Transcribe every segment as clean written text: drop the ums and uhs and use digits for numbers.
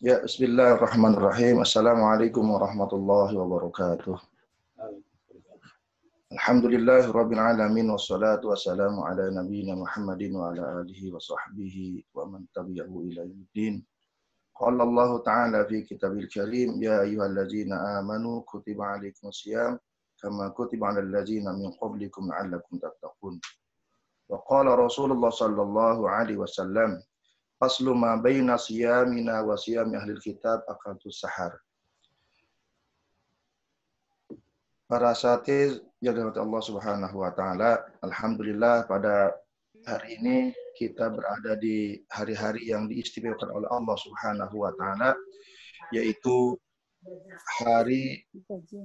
Ya, bismillahirrahmanirrahim. Assalamualaikum warahmatullahi wabarakatuh. Alhamdulillahirabbil alamin wassalatu wassalamu ala nabiyyina Muhammadin wa ala alihi wa sahbihi wa man tabi'ahu ila yaumiddin. Qala Allah Ta'ala fi kitabil karim, ya ayyuhalladzina amanu kutiba alaikumus shiyam kama kutiba alal ladzina min qablikum la'allakum tattaqun. Wa qala Rasulullah sallallahu alaihi wasallam, faslu ma baina siyamina wa siyami ahlil kitab akatus sahar. Para asatiz yang dirahmati Allah Subhanahu wa taala, alhamdulillah pada hari ini kita berada di hari-hari yang diistimewakan oleh Allah Subhanahu wa taala, yaitu hari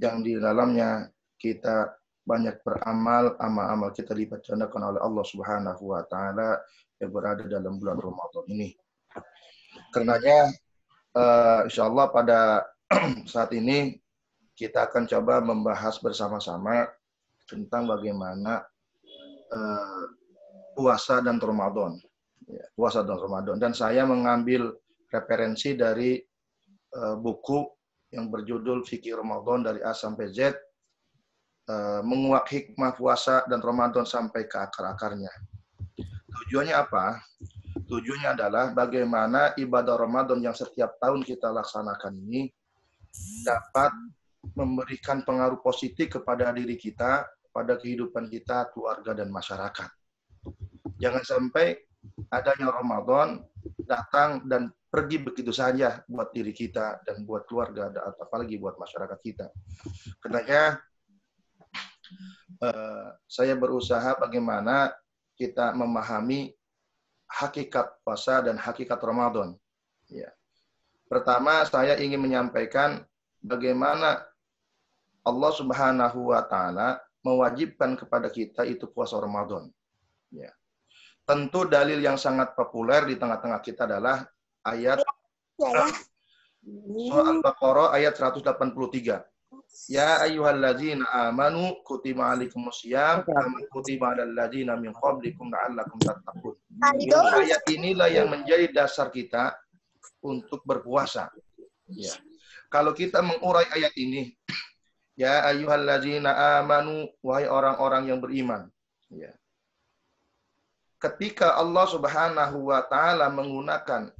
yang di dalamnya kita banyak beramal, amal-amal kita lipat gandakan oleh Allah Subhanahu wa taala yang berada dalam bulan Ramadan ini. Karenanya insyaallah pada saat ini kita akan coba membahas bersama-sama tentang bagaimana puasa dan Ramadan. Ya, puasa dan Ramadan. Dan saya mengambil referensi dari buku yang berjudul Fikih Ramadan dari A sampai Z, menguak hikmah puasa dan Ramadan sampai ke akar-akarnya. Tujuannya apa? Tujuannya adalah bagaimana ibadah Ramadan yang setiap tahun kita laksanakan ini dapat memberikan pengaruh positif kepada diri kita, pada kehidupan kita, keluarga, dan masyarakat. Jangan sampai adanya Ramadan datang dan pergi begitu saja buat diri kita dan buat keluarga, apalagi buat masyarakat kita. Karenanya saya berusaha bagaimana kita memahami hakikat puasa dan hakikat Ramadan. Ya. Pertama, saya ingin menyampaikan bagaimana Allah Subhanahu wa taala mewajibkan kepada kita itu puasa Ramadan. Ya. Tentu dalil yang sangat populer di tengah-tengah kita adalah ayat Surah Al-Baqarah ayat 183. Ya ayyuhalladzina amanu kutiba alaikumusiyam kama kutiba alal ladzina min qablikum la'allakum tattaqun. Ayat inilah yang menjadi dasar kita untuk berpuasa. Ya. Kalau kita mengurai ayat ini, ya ayyuhalladzina amanu, wahai orang-orang yang beriman. Ya. Ketika Allah Subhanahu wa taala menggunakan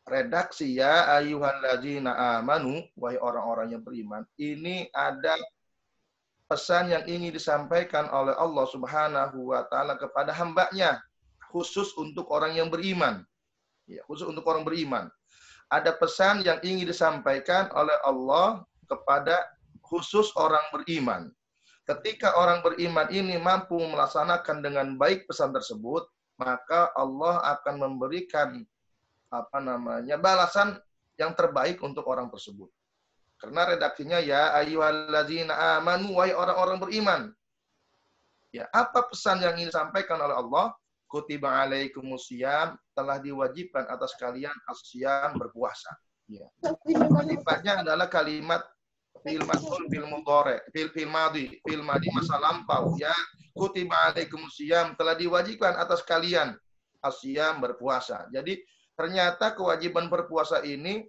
redaksi ya ayyuhalladzina amanu, wahai orang-orang yang beriman, ini ada pesan yang ingin disampaikan oleh Allah Subhanahu wa taala kepada hambanya, khusus untuk orang yang beriman. Ya, khusus untuk orang beriman. Ada pesan yang ingin disampaikan oleh Allah kepada khusus orang beriman. Ketika orang beriman ini mampu melaksanakan dengan baik pesan tersebut, maka Allah akan memberikan balasan yang terbaik untuk orang tersebut. Karena redaksinya ya ayyuhalladzina amanu, wahai orang-orang beriman. Ya, apa pesan yang ingin disampaikan oleh Allah? Kutiba alaikumusiyam, telah diwajibkan atas kalian asyam, berpuasa. Ya. Kalimatnya adalah kalimat fil madhur fil mudhari, fil madi masa lampau. Ya, kutiba alaikumusiyam, telah diwajibkan atas kalian asyam, berpuasa. Jadi ternyata kewajiban berpuasa ini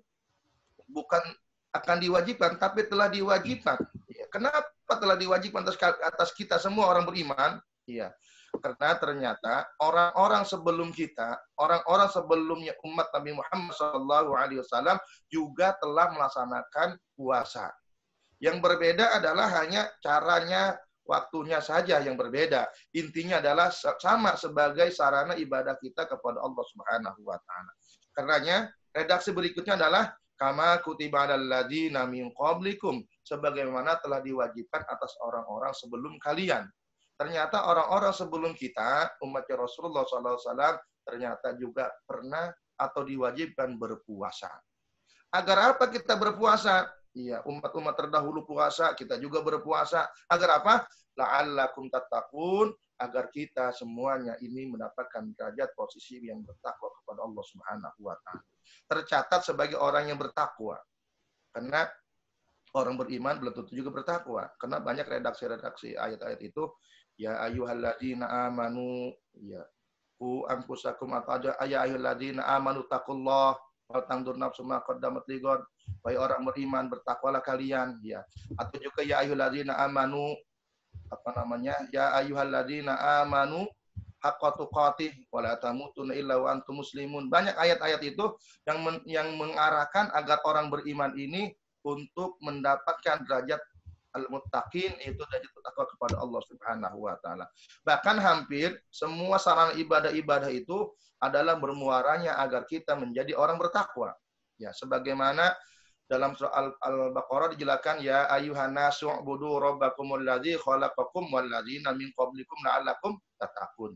bukan akan diwajibkan, tapi telah diwajibkan. Ya. Kenapa telah diwajibkan atas kita semua orang beriman? Ya. Karena ternyata orang-orang sebelum kita, orang-orang sebelumnya umat Nabi Muhammad SAW juga telah melaksanakan puasa. Yang berbeda adalah hanya caranya, waktunya saja yang berbeda. Intinya adalah sama sebagai sarana ibadah kita kepada Allah Subhanahu wa taala. Karenanya redaksi berikutnya adalah kama kutiba alal ladzina min qablikum, sebagaimana telah diwajibkan atas orang-orang sebelum kalian. Ternyata orang-orang sebelum kita, umatnya Rasulullah SAW, ternyata juga pernah atau diwajibkan berpuasa. Agar apa kita berpuasa? Iya, umat-umat terdahulu puasa, kita juga berpuasa. Agar apa? La'allakum tattaqun, agar kita semuanya ini mendapatkan derajat posisi yang bertakwa kepada Allah Subhanahu wa taala. Tercatat sebagai orang yang bertakwa. Karena orang beriman belum tentu juga bertakwa. Karena banyak redaksi-redaksi ayat-ayat itu, ya ayyuhalladzina amanu, ya ku anfusakum, atau ada ya ayyuhalladzina amanu taqullah, Wal tangdur nafsu ma qaddamat lighad. Wahai orang beriman, bertakwalah kalian, ya. Atau juga ya ayyuhalladzina amanu, apa namanya? Ya ayyuhalladzina amanu haqqa tuqatih wa la tamutunna illa wa antum muslimun. Banyak ayat-ayat itu yang mengarahkan agar orang beriman ini untuk mendapatkan derajat al-muttaqin, itu derajat bertakwa kepada Allah Subhanahu wa taala. Bahkan hampir semua sarana ibadah-ibadah itu adalah bermuaranya agar kita menjadi orang bertakwa. Ya, sebagaimana dalam surah Al-Baqarah dijelaskan ya ayyuhan nasu ubudu rabbakumul ladzi khalaqakum wal ladzina min qablikum la'allakum tattaqun.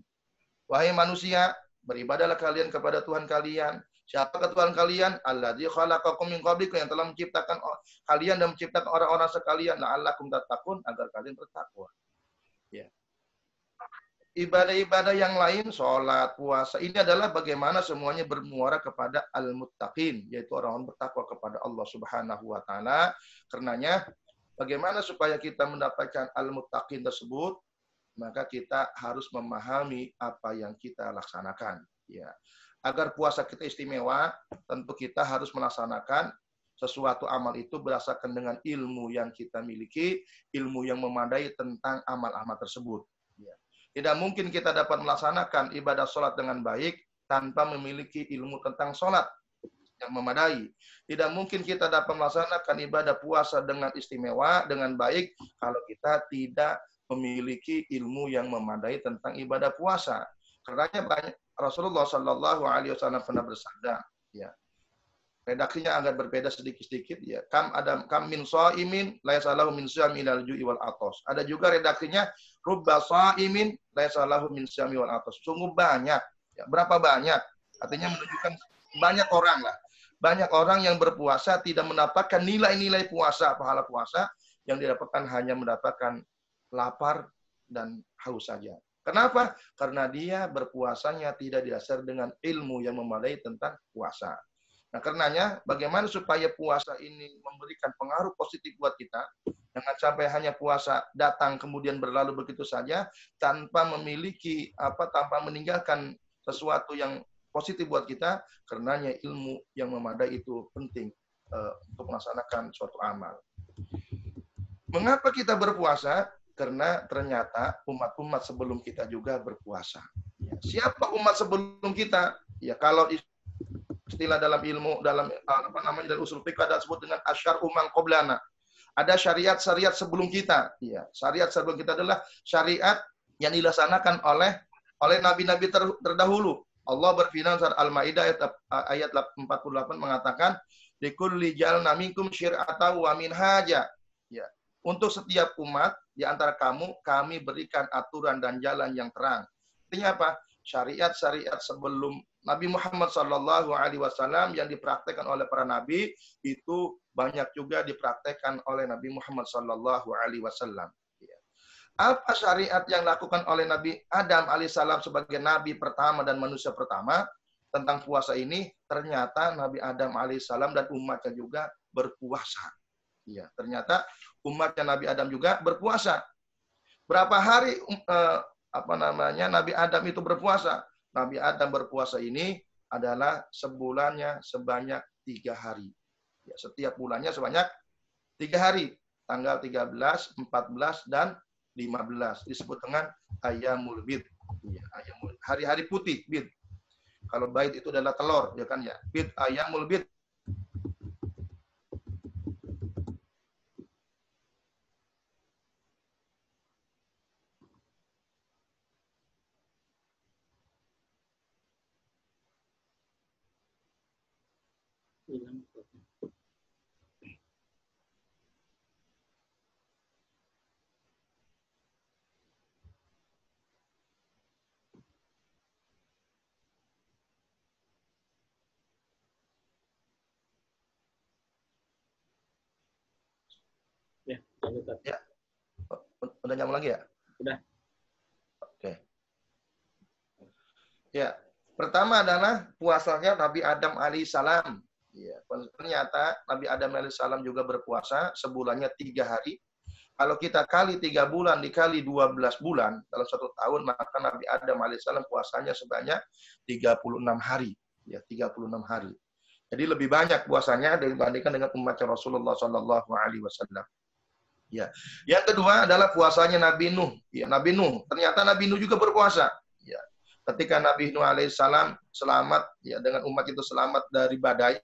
Wahai manusia, beribadahlah kalian kepada Tuhan kalian. Siapakah Tuhan kalian? Alladzi khalaqakum min qablikum, yang telah menciptakan kalian dan menciptakan orang-orang sekalian, la'allakum tattaqun, agar kalian bertakwa. Ya. Ibadah-ibadah yang lain, sholat, puasa, ini adalah bagaimana semuanya bermuara kepada al-muttaqin, yaitu orang-orang bertakwa kepada Allah Subhanahu wa taala. Karenanya, bagaimana supaya kita mendapatkan al-muttaqin tersebut? Maka kita harus memahami apa yang kita laksanakan. Ya. Agar puasa kita istimewa, tentu kita harus melaksanakan sesuatu amal itu berdasarkan dengan ilmu yang kita miliki, ilmu yang memadai tentang amal-amal tersebut. Ya. Tidak mungkin kita dapat melaksanakan ibadah sholat dengan baik tanpa memiliki ilmu tentang sholat yang memadai. Tidak mungkin kita dapat melaksanakan ibadah puasa dengan istimewa, dengan baik, kalau kita tidak memiliki ilmu yang memadai tentang ibadah puasa. Karenanya banyak Rasulullah Shallallahu Alaihi Wasallam pernah bersabda, ya, redaksinya agak berbeda sedikit-sedikit, ya. Kam min shaimin laisa lahu min syami ilal ju'i wal atos. Ada juga redaksinya rubba shaimin laisa lahu min syami wal atos. Sungguh banyak. Ya, berapa banyak? Artinya menunjukkan banyak orang lah. Banyak orang yang berpuasa tidak mendapatkan nilai-nilai puasa, pahala puasa, yang didapatkan hanya mendapatkan lapar dan haus saja. Kenapa? Karena dia berpuasanya tidak didasar dengan ilmu yang memadai tentang puasa. Nah, karenanya bagaimana supaya puasa ini memberikan pengaruh positif buat kita, jangan sampai hanya puasa datang kemudian berlalu begitu saja tanpa memiliki tanpa meninggalkan sesuatu yang positif buat kita. Karenanya ilmu yang memadai itu penting untuk melaksanakan suatu amal. Mengapa kita berpuasa? Karena ternyata umat-umat sebelum kita juga berpuasa. Ya, siapa umat sebelum kita? Ya, kalau istilah dalam ilmu, dalam dalam usul fiqh ada disebut dengan asyar umman qoblana. Ada syariat-syariat sebelum kita. Ya, syariat sebelum kita adalah syariat yang dilaksanakan oleh nabi-nabi terdahulu. Allah berfirman surat Al-Maidah ayat 48 mengatakan, likulli ja'alna minkum syir'atan wa minhaja. Ya. Untuk setiap umat di antara kamu, kami berikan aturan dan jalan yang terang. Artinya apa? Syariat-syariat sebelum Nabi Muhammad SAW yang dipraktekkan oleh para nabi, itu banyak juga dipraktekkan oleh Nabi Muhammad SAW. Apa syariat yang dilakukan oleh Nabi Adam alaihissalam sebagai nabi pertama dan manusia pertama tentang puasa ini? Ternyata Nabi Adam alaihissalam dan umatnya juga berpuasa. Ya, ternyata umatnya Nabi Adam juga berpuasa. Berapa hari Nabi Adam itu berpuasa? Nabi Adam berpuasa ini adalah sebulannya sebanyak 3 hari. Ya, setiap bulannya sebanyak 3 hari. Tanggal 13, 14, dan 15. Disebut dengan Ayyamul Bid. Ya, hari-hari putih, bid. Kalau bait itu adalah telur, ya kan ya. Bid, Ayyamul Bid. Ya. Udah nyambung lagi ya? Udah. Oke. Ya, pertama adalah puasanya Nabi Adam alaihissalam. Ya, ternyata Nabi Adam alaihissalam juga berpuasa sebulannya 3 hari. Kalau kita kali 3 bulan dikali 12 bulan dalam 1 tahun, maka Nabi Adam alaihissalam puasanya sebanyak 36 hari. Ya, 36 hari. Jadi lebih banyak puasanya dibandingkan dengan umatnya Rasulullah Shallallahu Alaihi Wasallam. Ya. Yang kedua adalah puasanya Nabi Nuh. Ya, Nabi Nuh. Ternyata Nabi Nuh juga berpuasa. Ya. Ketika Nabi Nuh alaihissalam selamat, ya, dengan umat itu selamat dari badai.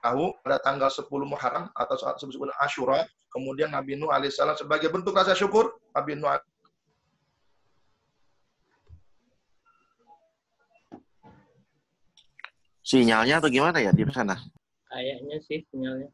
Tahu pada tanggal 10 Muharram atau saat 10 Asyura, kemudian Nabi Nuh alaihissalam sebagai bentuk rasa syukur, Nabi Nuh Sinyalnya atau gimana ya di sana? Kayaknya sih sinyalnya.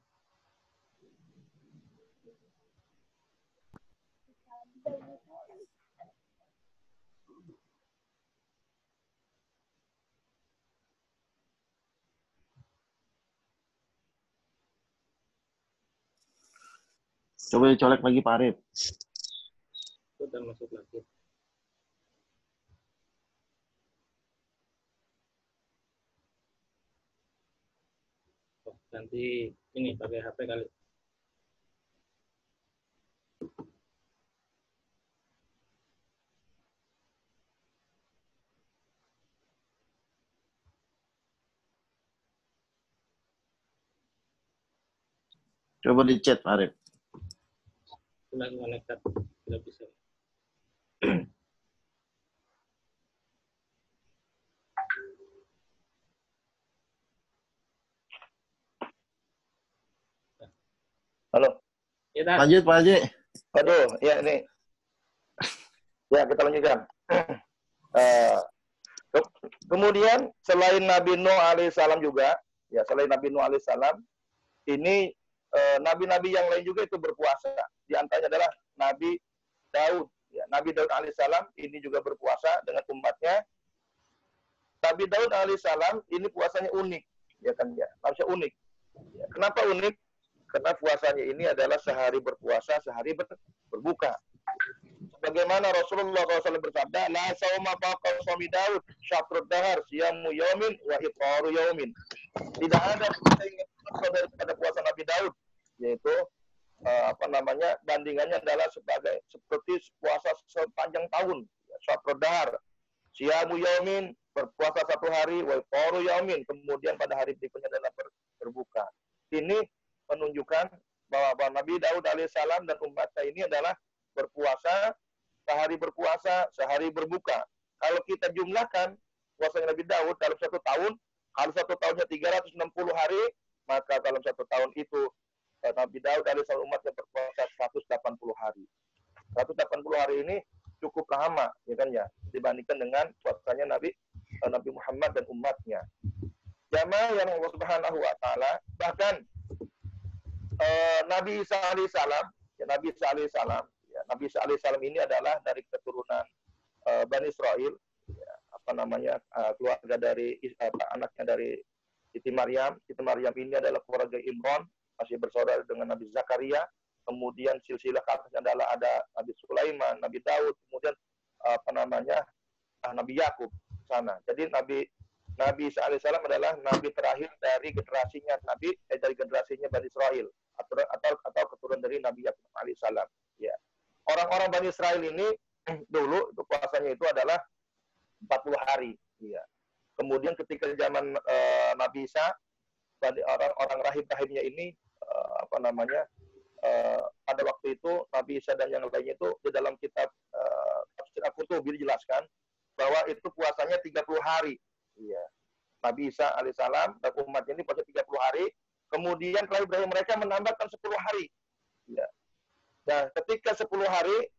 Coba dicolek lagi Pak Arif. Udah masuk lagi. Oh, nanti ini pakai HP kali. Coba di chat Pak Arif. Sudah koneksi, tidak bisa. Halo. Ya, dah. Lanjut Pak Haji. Aduh, ya ini. Ya, kita lanjutkan. Kemudian selain Nabi Nuh alaihissalam juga, ya selain Nabi Nuh alaihissalam, ini nabi-nabi yang lain juga itu berpuasa. Di antaranya adalah Nabi Daud. Ya, Nabi Daud alaihissalam ini juga berpuasa dengan umatnya. Nabi Daud alaihissalam ini puasanya unik, ya kan ya, maksudnya unik. Ya, kenapa unik? Karena puasanya ini adalah sehari berpuasa, sehari berbuka. Bagaimana Rasulullah SAW bersabda, la sauma faqal shaumi Daud, syatrud dahar, siyamu yaumin, wa iftaru yaumin. Tidak ada puasa yang daripada puasa Nabi Daud, yaitu bandingannya adalah seperti puasa sepanjang tahun, syatrud dahar, siyamu yaumin, berpuasa satu hari, wa iftaru yaumin, kemudian pada hari berikutnya adalah berbuka. Ini menunjukkan bahwa Nabi Daud alaihissalam dan umatnya ini adalah berpuasa, sehari berpuasa, sehari berbuka. Kalau kita jumlahkan puasa Nabi Daud dalam satu tahun, kalau satu tahunnya 360 hari, maka dalam satu tahun itu Nabi Daud alaihissalam umatnya berpuasa 180 hari. 180 hari ini cukup lama, ya kan ya, dibandingkan dengan puasanya Nabi Muhammad dan umatnya. Jamaah yang Allah Subhanahu wa taala, bahkan Nabi Isa alaihissalam, Nabi Isa alaihissalam ini adalah dari keturunan Bani Israel, keluarga dari anaknya dari Siti Maryam. Siti Maryam ini adalah keluarga Imran, masih bersaudara dengan Nabi Zakaria. Kemudian silsilah ke atasnya adalah ada Nabi Sulaiman, Nabi Daud, kemudian Nabi Yakub sana. Jadi Nabi Isa alaihissalam adalah nabi terakhir dari generasinya dari generasinya Bani Israel atau keturunan dari Nabi Yakub alaihissalam. Ya. Orang-orang Bani Israel ini dulu itu puasanya itu adalah 40 hari. Ya. Kemudian ketika zaman Nabi Isa, orang-orang rahib-rahibnya ini pada waktu itu Nabi Isa dan yang lainnya itu di dalam kitab Tafsir Al-Qurtubi dijelaskan bahwa itu puasanya 30 hari. Iya. Nabi Isa alaihissalam dan umatnya ini puasa 30 hari. Kemudian rahib-rahib mereka menambahkan 10 hari. Ya. Nah, ketika 10 hari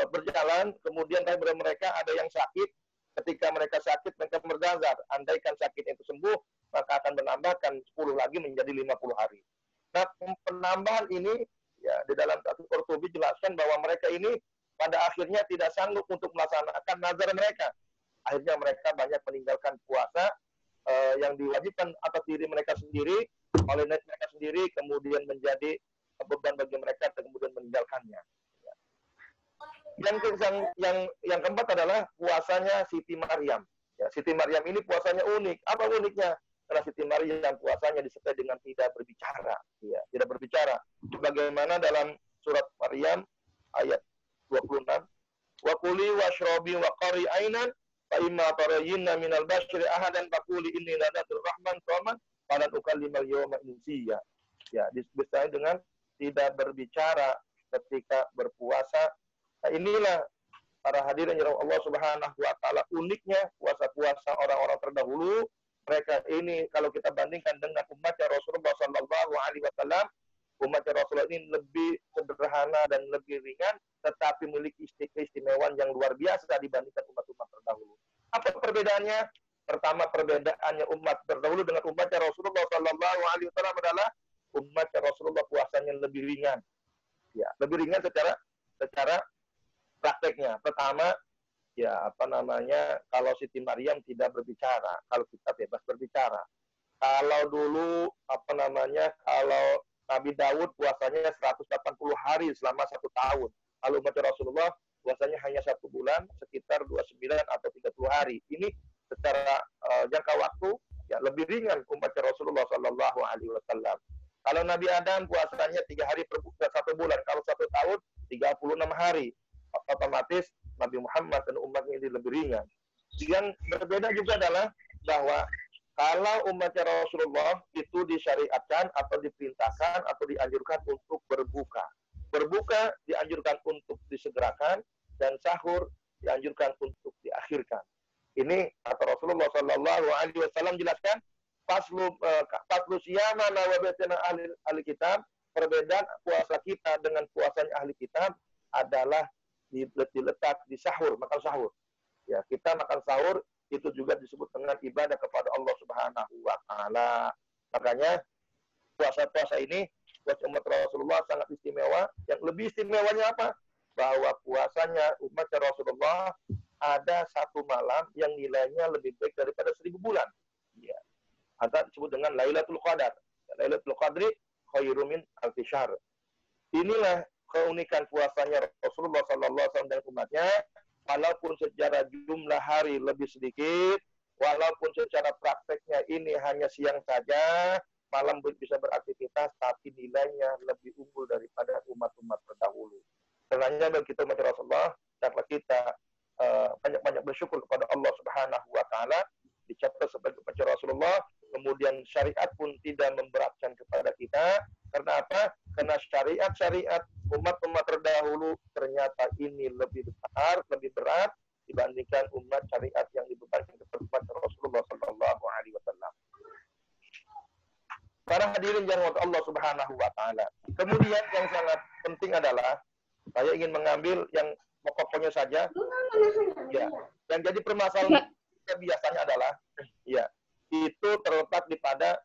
berjalan, kemudian rahib-rahib mereka ada yang sakit. Ketika mereka sakit, mereka berdazar. Andaikan sakitnya itu sembuh, maka akan menambahkan 10 lagi menjadi 50 hari. Nah, penambahan ini ya di dalam Tafsir Qurtubi jelaskan bahwa mereka ini pada akhirnya tidak sanggup untuk melaksanakan nazar mereka. Akhirnya mereka banyak meninggalkan puasa yang diwajibkan atas diri mereka sendiri, oleh mereka sendiri, kemudian menjadi beban bagi mereka dan kemudian meninggalkannya. Yang keempat adalah puasanya Siti Maryam. Ya, Siti Maryam ini puasanya unik. Apa uniknya? Karena Siti Maryam puasanya disertai dengan tidak berbicara. Ya, tidak berbicara. Bagaimana dalam surat Maryam ayat 26, wa kuli washrobi wa qari ainan fa imma tarayinna minal basyri ahadan faquli inni nadatul rahman shaman falan ukallimal yawma insiya. Ya, disertai dengan tidak berbicara ketika berpuasa. Nah, inilah para hadirin yang Allah Subhanahu wa taala, uniknya puasa-puasa orang-orang terdahulu. Mereka ini kalau kita bandingkan dengan umatnya Rasulullah sallallahu alaihi wasallam, umatnya Rasulullah ini lebih sederhana dan lebih ringan, tetapi memiliki keistimewaan yang luar biasa dibandingkan umat-umat terdahulu. Apa perbedaannya? Pertama, perbedaannya umat terdahulu dengan umatnya Rasulullah sallallahu alaihi wasallam adalah umatnya Rasulullah puasanya lebih ringan. Ya, lebih ringan secara prakteknya. Pertama, ya kalau Siti Maryam tidak berbicara, kalau kita bebas berbicara. Kalau dulu kalau Nabi Daud puasanya 180 hari selama 1 tahun. Kalau umat Rasulullah puasanya hanya 1 bulan, sekitar 29 atau 30 hari. Ini secara jangka waktu ya lebih ringan umat Rasulullah Sallallahu Alaihi Wasallam. Kalau Nabi Adam puasanya 3 hari per 1 bulan, kalau 1 tahun 36 hari. Otomatis Nabi Muhammad dan umatnya ini lebih ringan. Yang berbeda juga adalah bahwa kalau umatnya Rasulullah itu disyariatkan atau diperintahkan atau dianjurkan untuk berbuka. Berbuka dianjurkan untuk disegerakan dan sahur dianjurkan untuk diakhirkan. Ini kata Rasulullah Sallallahu Alaihi Wasallam jelaskan faslu siyamana wa batina ahli kitab. Perbedaan puasa kita dengan puasanya ahli kitab adalah diletak di sahur, makan sahur. Ya, kita makan sahur itu juga disebut dengan ibadah kepada Allah Subhanahu wa taala. Makanya puasa-puasa ini buat umat Rasulullah sangat istimewa. Yang lebih istimewanya apa? Bahwa puasanya umat Rasulullah ada 1 malam yang nilainya lebih baik daripada 1000 bulan. Ya. Atau disebut dengan Lailatul Qadar. Lailatul Qadri khairum min alfi syahr. Inilah keunikan puasanya Rasulullah sallallahu alaihi wasallam dan umatnya, walaupun secara jumlah hari lebih sedikit, walaupun secara prakteknya ini hanya siang saja, malam bisa beraktivitas, tapi nilainya lebih unggul daripada umat-umat terdahulu. Karenanya bagi kita umat Rasulullah, dapat kita banyak-banyak bersyukur kepada Allah Subhanahu wa taala, dicatat sebagai umat Rasulullah, kemudian syariat pun tidak memberatkan kepada kita. Karena apa? Karena syariat-syariat umat-umat terdahulu ternyata ini lebih besar, lebih berat dibandingkan umat syariat yang dibebankan kepada umat Rasulullah Sallallahu Alaihi Wasallam. Para hadirin yang dirahmati Allah Subhanahu Wa Taala. Kemudian yang sangat penting adalah saya ingin mengambil yang pokoknya saja. Ya, yang jadi permasalahan biasanya adalah, ya, itu terletak di pada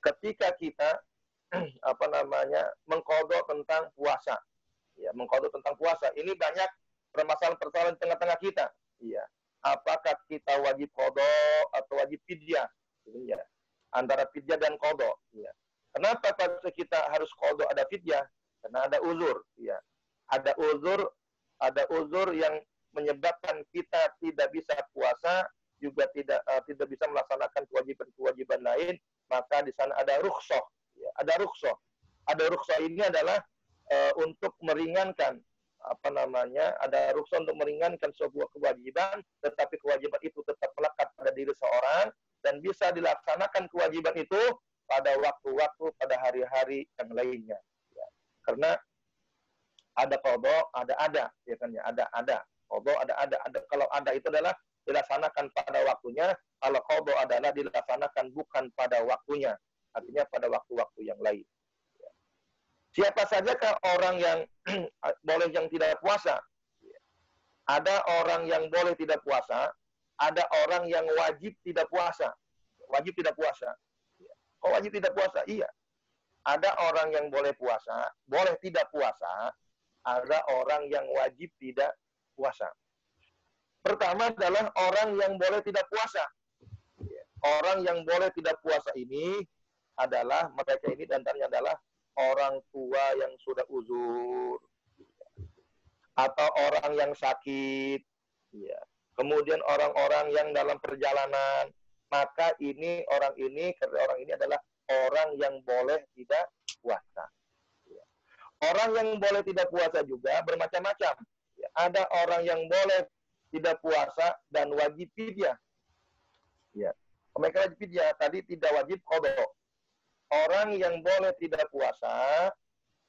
ketika kita mengkodok tentang puasa. Ya, mengkodok tentang puasa. Ini banyak permasalahan-permasalahan tengah-tengah kita. Ya. Apakah kita wajib kodok atau wajib fidyah? Ya. Antara fidyah dan kodok. Ya. Kenapa kalau kita harus kodok ada fidyah? Karena ada uzur. Ya. Ada uzur yang menyebabkan kita tidak bisa puasa, juga tidak bisa melaksanakan kewajiban-kewajiban lain, maka di sana ada rukhsah. Ya, ada rukhsah. Ada rukhsah ini adalah untuk meringankan ada rukhsah untuk meringankan sebuah kewajiban, tetapi kewajiban itu tetap melekat pada diri seorang dan bisa dilaksanakan kewajiban itu pada waktu-waktu, pada hari-hari yang lainnya. Ya. Karena ada qadha, ada, ya kan ya, ada. Qadha ada. Kalau ada itu adalah dilaksanakan pada waktunya, kalau qadha adalah dilaksanakan bukan pada waktunya, artinya pada waktu-waktu yang lain. Siapa sajakah orang yang boleh yang tidak puasa? Ada orang yang boleh tidak puasa, ada orang yang wajib tidak puasa. Wajib tidak puasa. Oh, wajib tidak puasa? Iya. Ada orang yang boleh puasa, boleh tidak puasa, ada orang yang wajib tidak puasa. Pertama adalah orang yang boleh tidak puasa. Orang yang boleh tidak puasa ini adalah, mereka ini dantannya adalah orang tua yang sudah uzur, atau orang yang sakit, ya. Kemudian orang-orang yang dalam perjalanan, maka orang ini adalah orang yang boleh tidak puasa. Orang yang boleh tidak puasa juga bermacam-macam. Ya. Ada orang yang boleh tidak puasa dan wajib fidyah. Ya. Mereka wajib fidyah, tadi tidak wajib qada. Orang yang boleh tidak puasa,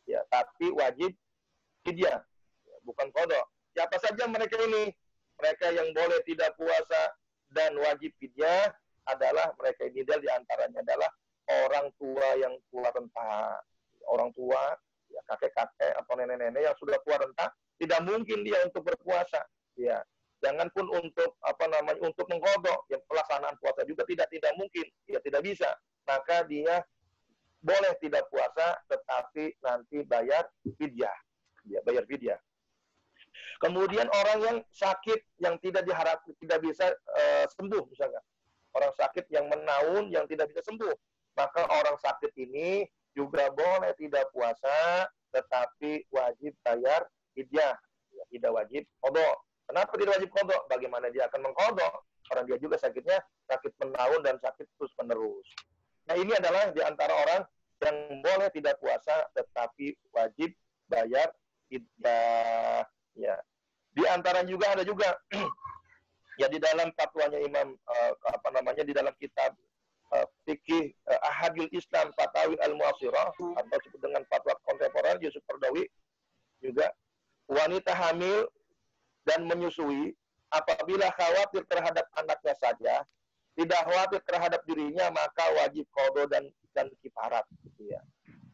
ya, tapi wajib fidyah, ya, bukan qada. Siapa saja mereka ini? Mereka yang boleh tidak puasa dan wajib fidyah adalah mereka ini, di antaranya adalah orang tua yang tua renta. Orang tua, ya, kakek-kakek atau nenek-nenek yang sudah tua renta, tidak mungkin dia untuk berpuasa, ya. Jangan pun untuk untuk mengqadha, ya, pelaksanaan puasa juga tidak mungkin, ya, tidak bisa. Maka dia boleh tidak puasa tetapi nanti bayar fidyah, ya, bayar fidyah. Kemudian orang yang sakit yang tidak bisa sembuh, misalnya orang sakit yang menaun yang tidak bisa sembuh, maka orang sakit ini juga boleh tidak puasa tetapi wajib bayar fidyah, ya, tidak wajib qadha. Kenapa tidak wajib qadha? Bagaimana dia akan mengqadha? Orang dia juga sakitnya sakit menaun dan sakit terus menerus. Nah, ini adalah di antara orang yang boleh tidak puasa tetapi wajib bayar fidyah, ya. Di antara juga ada juga ya di dalam fatwanya Imam di dalam kitab fikih Ahadil Islam Fatawi Al-Mu'asirah atau disebut dengan fatwa kontemporer Yusuf Qaradawi juga, wanita hamil dan menyusui apabila khawatir terhadap anaknya saja, tidak khawatir terhadap dirinya, maka wajib qadha dan kifarat, ya.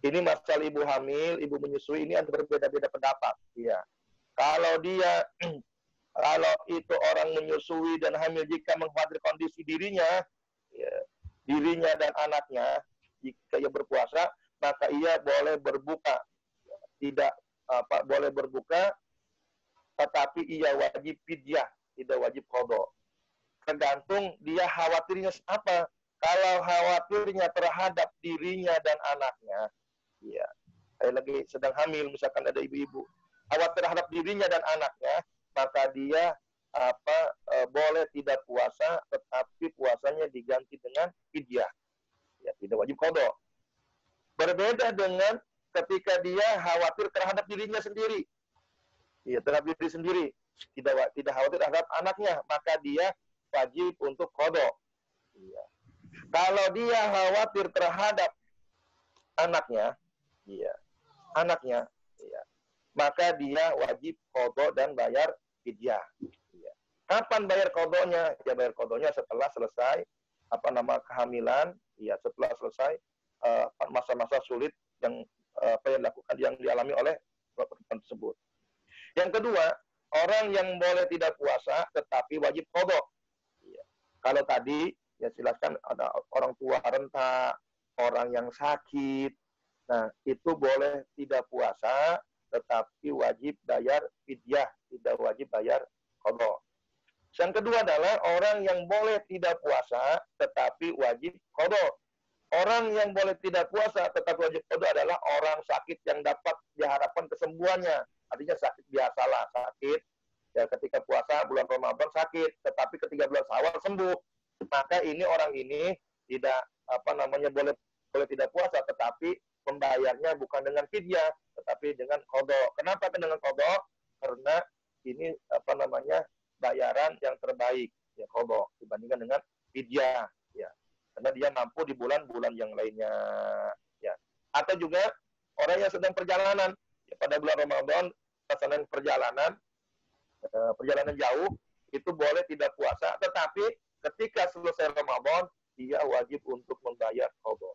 Ini masalah ibu hamil, ibu menyusui ini ada berbeda-beda pendapat, ya. Kalau itu orang menyusui dan hamil jika mengkhawatirkan kondisi dirinya, ya, dirinya dan anaknya, jika ia berpuasa, maka ia boleh berbuka, tidak boleh berbuka, tetapi ia wajib fidyah, tidak wajib qadha. Tergantung dia khawatirnya apa. Kalau khawatirnya terhadap dirinya dan anaknya, ya, saya lagi sedang hamil, misalkan ada ibu-ibu khawatir terhadap dirinya dan anaknya, maka dia boleh tidak puasa, tetapi puasanya diganti dengan fidyah, ya, tidak wajib qadha. Berbeda dengan ketika dia khawatir terhadap dirinya sendiri, ya, terhadap diri sendiri, tidak khawatir terhadap anaknya, maka dia wajib untuk qadha, ya. Kalau dia khawatir terhadap anaknya, ya, ya, maka dia wajib qadha dan bayar fidyah, ya. Kapan bayar qadhanya? Ya, bayar qadhanya setelah selesai kehamilan, ya, setelah selesai masa-masa sulit yang yang dialami oleh perempuan tersebut. Yang kedua, orang yang boleh tidak puasa tetapi wajib qadha, ya. Kalau tadi ya silakan ada orang tua renta, orang yang sakit, nah itu boleh tidak puasa tetapi wajib bayar fidyah, tidak wajib bayar qadha. Yang kedua adalah orang yang boleh tidak puasa tetapi wajib qadha. Orang yang boleh tidak puasa tetapi wajib qadha adalah orang sakit yang dapat diharapkan kesembuhannya. Artinya sakit biasalah, sakit ya ketika puasa bulan Ramadan sakit, tetapi ketika bulan Syawal sembuh. Maka ini orang ini tidak boleh tidak puasa, tetapi membayarnya bukan dengan fidyah, tetapi dengan qadha. Kenapa dengan qadha? Karena ini bayaran yang terbaik, ya, qadha dibandingkan dengan fidyah, ya. Karena dia mampu di bulan-bulan yang lainnya, ya. Atau juga orang yang sedang perjalanan, ya, pada bulan Ramadan sedang perjalanan jauh, itu boleh tidak puasa, tetapi ketika selesai Ramadan dia wajib untuk membayar qadha.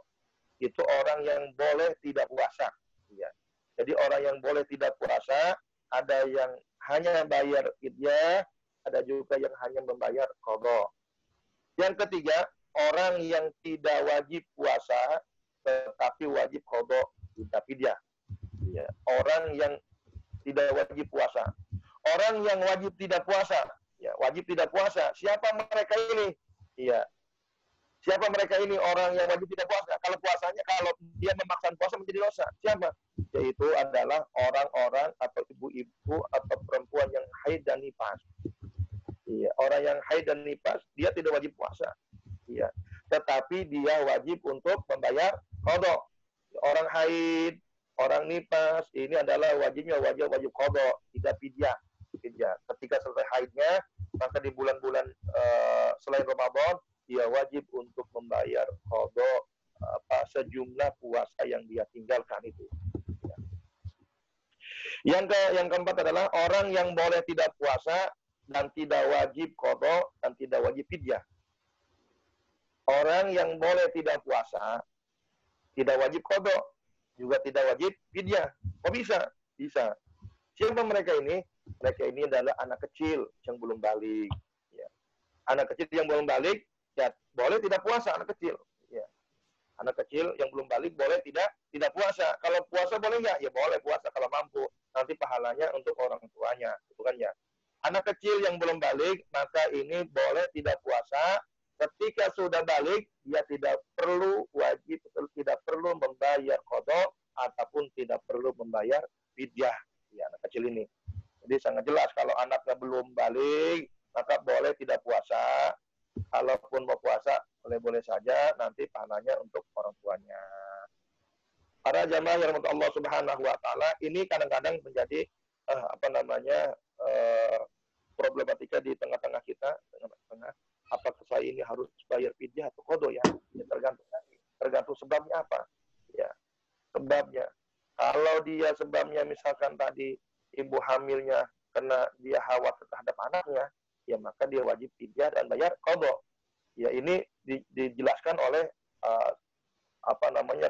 Itu orang yang boleh tidak puasa, ya. Jadi orang yang boleh tidak puasa ada yang hanya bayar fidyah, ada juga yang hanya membayar qadha. Yang ketiga, orang yang tidak wajib puasa tetapi wajib qadha, tidak fidyah, ya. Orang yang tidak wajib puasa. Orang yang wajib tidak puasa, ya, wajib tidak puasa. Siapa mereka ini? Iya. Siapa mereka ini orang yang wajib tidak puasa? Kalau dia memaksa puasa menjadi dosa. Siapa? Yaitu adalah orang-orang atau ibu-ibu atau perempuan yang haid dan nifas. Iya, orang yang haid dan nifas dia tidak wajib puasa. Iya. Tetapi dia wajib untuk membayar qadha. Orang haid, orang nifas ini adalah wajib qadha, tidak fidyah. Ketika selesai haidnya maka di bulan-bulan selain Ramadan dia wajib untuk membayar qada sejumlah puasa yang dia tinggalkan itu. Yang keempat adalah orang yang boleh tidak puasa dan tidak wajib qada dan tidak wajib fidyah. Orang yang boleh tidak puasa, tidak wajib qada, juga tidak wajib fidyah. Kok bisa? Bisa. Siapa mereka ini? Mereka ini adalah anak kecil yang belum balik. Ya. Anak kecil yang belum balik, ya boleh tidak puasa anak kecil. Ya. Anak kecil yang belum balik boleh tidak puasa. Kalau puasa boleh nggak? Ya boleh puasa kalau mampu. Nanti pahalanya untuk orang tuanya, bukan ya? Anak kecil yang belum balik, maka ini boleh tidak puasa. Ketika sudah balik, dia tidak perlu wajib, tidak perlu membayar qada ataupun tidak perlu membayar fidyah. Ya, anak kecil ini. Jadi sangat jelas kalau anaknya belum balik, maka boleh tidak puasa. Kalaupun mau puasa, boleh-boleh saja. Nanti pahalanya untuk orang tuanya. Para jamaah yang rahmat Allah Subhanahu wa taala, ini kadang-kadang menjadi problematika di tengah-tengah kita, apakah saya ini harus bayar fidyah atau qada ya? Ya tergantung sebabnya apa. Ya. Sebabnya kalau dia sebabnya misalkan tadi ibu hamilnya karena dia khawatir terhadap anaknya, ya maka dia wajib fidyah dan bayar qada. Ya ini dijelaskan oleh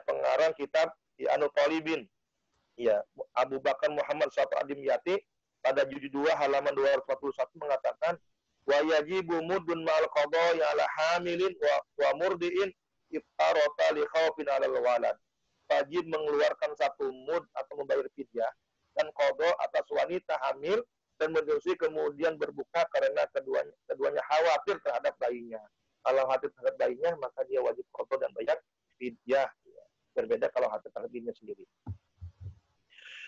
pengarang kitab Anu Talibin. Ya, Abu Bakar Muhammad Syafi'i Ad-Dimyati pada juz 2 halaman 241 mengatakan wa yajibu mudun ma'al qada'i ala hamilin wa murdi'in iftarata li khaufin 'alal walad. Wajib mengeluarkan satu mud atau membayar fidyah dan qada atas wanita hamil dan menyusui kemudian berbuka karena keduanya khawatir terhadap bayinya. Kalau khawatir terhadap bayinya maka dia wajib qada dan bayar fidyah. Berbeda kalau khawatir terhadap dirinya sendiri.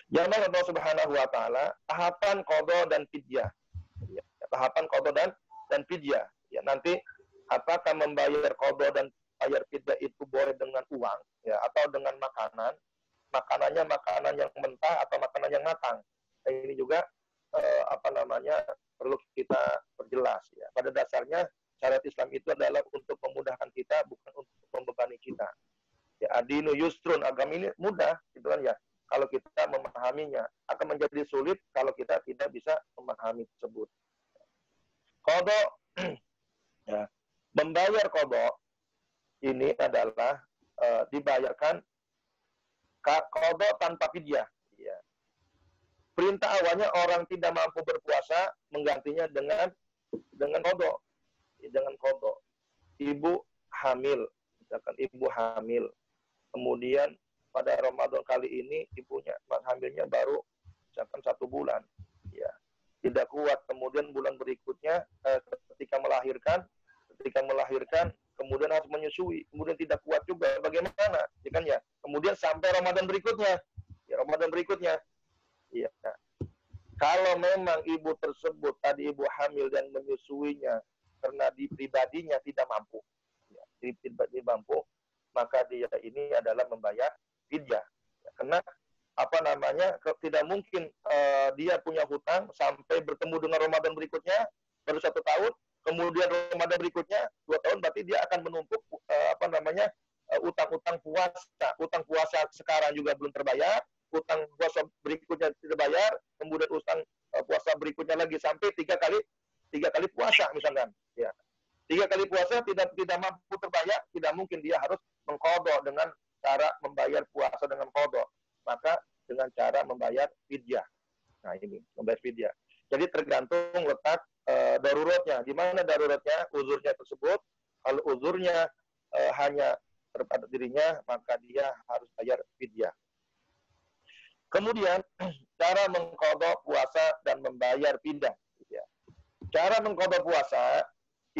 Jamaah Allah Subhanahu wa taala, tahapan qada dan fidyah. Ya, tahapan qada dan fidyah. Ya, nanti apakah membayar qada dan bayar fidyah itu boleh dengan uang ya atau dengan makanan? Makanannya makanan yang mentah atau makanan yang matang. Nah, ini juga perlu kita perjelas ya. Pada dasarnya syariat Islam itu adalah untuk memudahkan kita, bukan untuk membebani kita. Ya, adinu yusrun, agama ini mudah, gitu kan ya. Kalau kita memahaminya, akan menjadi sulit kalau kita tidak bisa memahami tersebut. Qada, ya, membayar qada ini adalah dibayarkan qada tanpa fidyah. Ya. Perintah awalnya orang tidak mampu berpuasa menggantinya dengan qada, dengan qada. Ibu hamil, misalkan ibu hamil, kemudian pada Ramadan kali ini ibunya hamilnya baru misalkan 1 bulan, ya tidak kuat. Kemudian bulan berikutnya ketika melahirkan kemudian harus menyusui, kemudian tidak kuat juga. Bagaimana? Ya kan ya. Kemudian sampai Ramadan berikutnya, ya. Kalau memang ibu tersebut tadi ibu hamil dan menyusuinya karena di pribadinya tidak mampu, ya, tidak mampu, maka dia ini adalah membayar fidyah. Ya, karena tidak mungkin dia punya hutang sampai bertemu dengan Ramadan berikutnya baru 1 tahun, kemudian Ramadan berikutnya 2 tahun, berarti dia akan menumpuk utang-utang puasa. Utang puasa sekarang juga belum terbayar, utang puasa berikutnya tidak bayar, kemudian utang puasa berikutnya lagi sampai 3 kali puasa misalkan. Ya. 3 kali puasa tidak mampu terbayar, tidak mungkin dia harus mengqada dengan cara membayar puasa dengan qada. Maka dengan cara membayar fidyah. Nah ini, membayar fidyah. Jadi tergantung letak daruratnya. Di mana daruratnya, uzurnya tersebut. Kalau uzurnya hanya terhadap dirinya, maka dia harus bayar fidyah. Kemudian, cara mengqada puasa dan membayar fidyah. Ya. Cara mengqada puasa,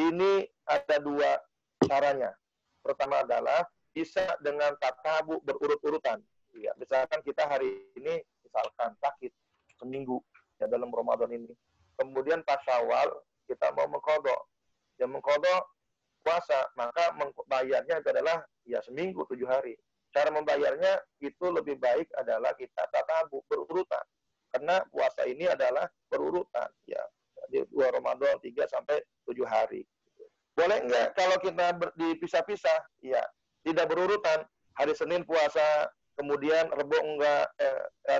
ini ada 2 caranya. Pertama adalah bisa dengan tatabu berurut-urutan. Ya, misalkan kita hari ini misalkan sakit seminggu ya dalam Ramadan ini. Kemudian pas Syawal kita mau mengqada. Ya mengqada puasa, maka bayarnya itu adalah ya seminggu 7 hari. Cara membayarnya itu lebih baik adalah kita tatabu berurutan. Karena puasa ini adalah berurutan ya. Di 2 Ramadan 3 sampai 7 hari. Boleh enggak kalau kita dipisah-pisah? Ya, tidak berurutan. Hari Senin puasa, kemudian Rebo enggak,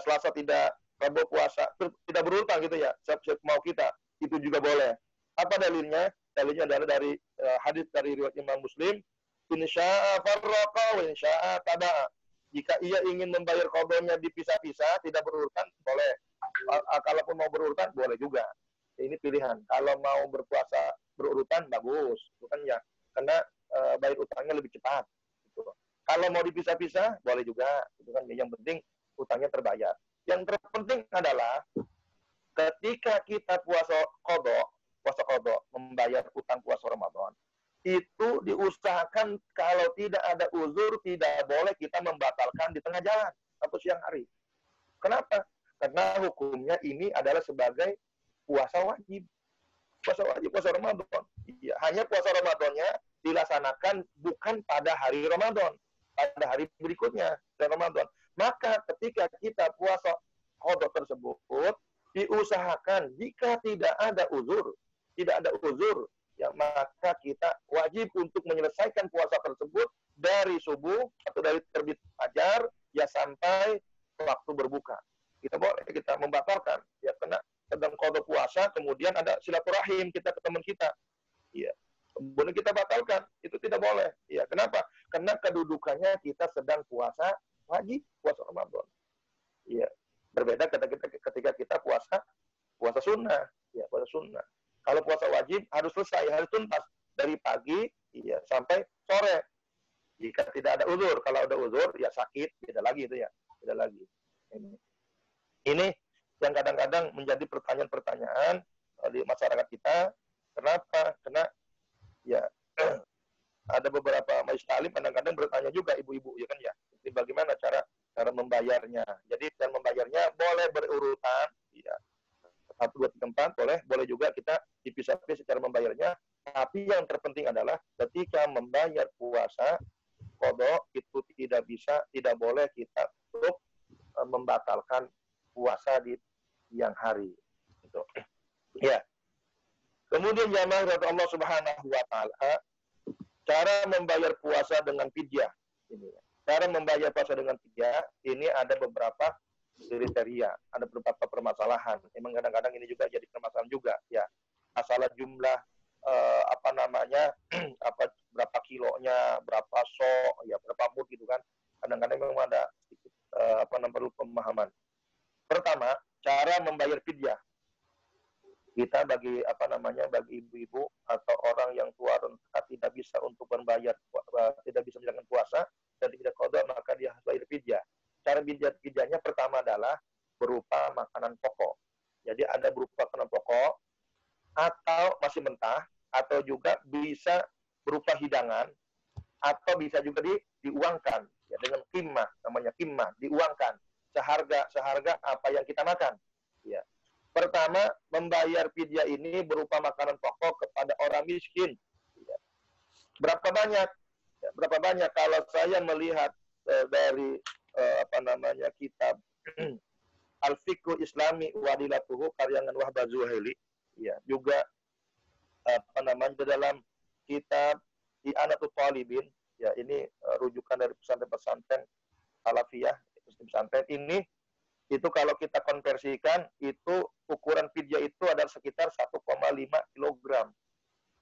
Selasa tidak, Rebo puasa. Tidak berurutan gitu ya. Siap-siap mau kita. Itu juga boleh. Apa dalilnya? Dalilnya adalah dari hadis dari riwayat Imam Muslim. Insya'a farraqa wa insya'a taba'a. Jika ia ingin membayar qadanya dipisah-pisah, tidak berurutan, boleh. Kalaupun mau berurutan, boleh juga. Ini pilihan. Kalau mau berpuasa berurutan, bagus. Bukan ya. Karena bayar utangnya lebih cepat. Gitu. Kalau mau dipisah-pisah, boleh juga. Itu kan yang penting utangnya terbayar. Yang terpenting adalah ketika kita puasa qadha, membayar utang puasa Ramadan, itu diusahakan kalau tidak ada uzur, tidak boleh kita membatalkan di tengah jalan atau siang hari. Kenapa? Karena hukumnya ini adalah sebagai puasa wajib. Puasa Ramadan. Ya, hanya puasa Ramadannya dilaksanakan bukan pada hari Ramadan, pada hari berikutnya dari Ramadan. Maka ketika kita puasa qadha tersebut, diusahakan jika tidak ada uzur, ya maka kita wajib untuk menyelesaikan puasa tersebut dari subuh atau dari terbit fajar ya sampai waktu berbuka. Kita boleh kita membatalkan ya karena sedang qadha puasa, kemudian ada silaturahim kita ke teman kita. Iya. Kemudian kita batalkan, itu tidak boleh. Ya, kenapa? Karena kedudukannya kita sedang puasa wajib, puasa Ramadan. Iya. Berbeda ketika kita puasa sunnah, ya, puasa sunnah. Kalau puasa wajib harus selesai, harus tuntas dari pagi ya sampai sore. Jika tidak ada uzur, kalau ada uzur ya sakit, beda lagi itu ya. Beda lagi. Ini yang kadang-kadang menjadi pertanyaan-pertanyaan di masyarakat kita. Kenapa? Karena ya ada beberapa majelis taklim kadang-kadang bertanya juga ibu-ibu ya kan ya. Jadi bagaimana cara membayarnya? Jadi cara membayarnya boleh berurutan, ya. 1, 2, 3, 4 boleh juga kita dipisah-pisah secara membayarnya. Tapi yang terpenting adalah ketika membayar puasa qadha itu tidak boleh kita untuk membatalkan puasa di siang hari. Gitu. Ya. Kemudian jamaah Allah Subhanahu wa taala, cara membayar puasa dengan fidyah. Ini. Cara membayar puasa dengan fidyah ini ada beberapa kriteria, ada beberapa permasalahan. Memang kadang-kadang ini juga jadi permasalahan juga, ya. Masalah jumlah berapa kilonya, berapa ya berapa mud gitu kan. Kadang-kadang memang ada sedikit perlu pemahaman. Pertama, cara membayar fidyah. Kita bagi ibu-ibu atau orang yang tua renta tidak bisa untuk membayar, tidak bisa menjalankan puasa dan tidak qadha, maka dia harus bayar fidyah. Cara fidyahnya pertama adalah berupa makanan pokok. Jadi ada berupa makanan pokok atau masih mentah atau juga bisa berupa hidangan atau bisa juga diuangkan ya dengan qimah, namanya qimah, diuangkan seharga apa yang kita makan. Ya. Pertama, membayar fidyah ini berupa makanan pokok kepada orang miskin. Ya. Berapa banyak? Ya, berapa banyak? Kalau saya melihat dari kitab Al-Fiqh Islami Wadilatuhu karyangan Wahbah Zuhaili, ya, juga dalam kitab I'anatul Talibin, ya ini rujukan dari pesantren-pesantren Salafiyah, pesantren ini itu kalau kita konversikan itu ukuran fidyah itu adalah sekitar 1,5 kg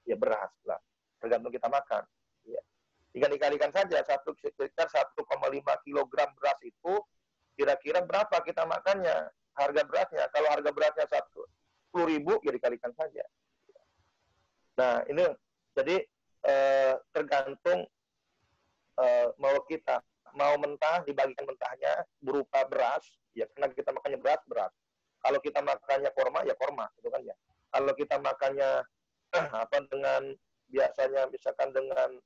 ya beras lah, tergantung kita makan. Ya. Tinggal dikalikan saja sekitar 1,5 kg beras itu kira-kira berapa kita makannya, harga berasnya. Kalau harga berasnya 10.000 ya dikalikan saja. Nah ini jadi tergantung mau kita mau mentah dibagikan mentahnya berupa beras, ya karena kita makannya beras. Kalau kita makannya korma, ya korma, itu kan ya. Kalau kita makannya dengan biasanya misalkan dengan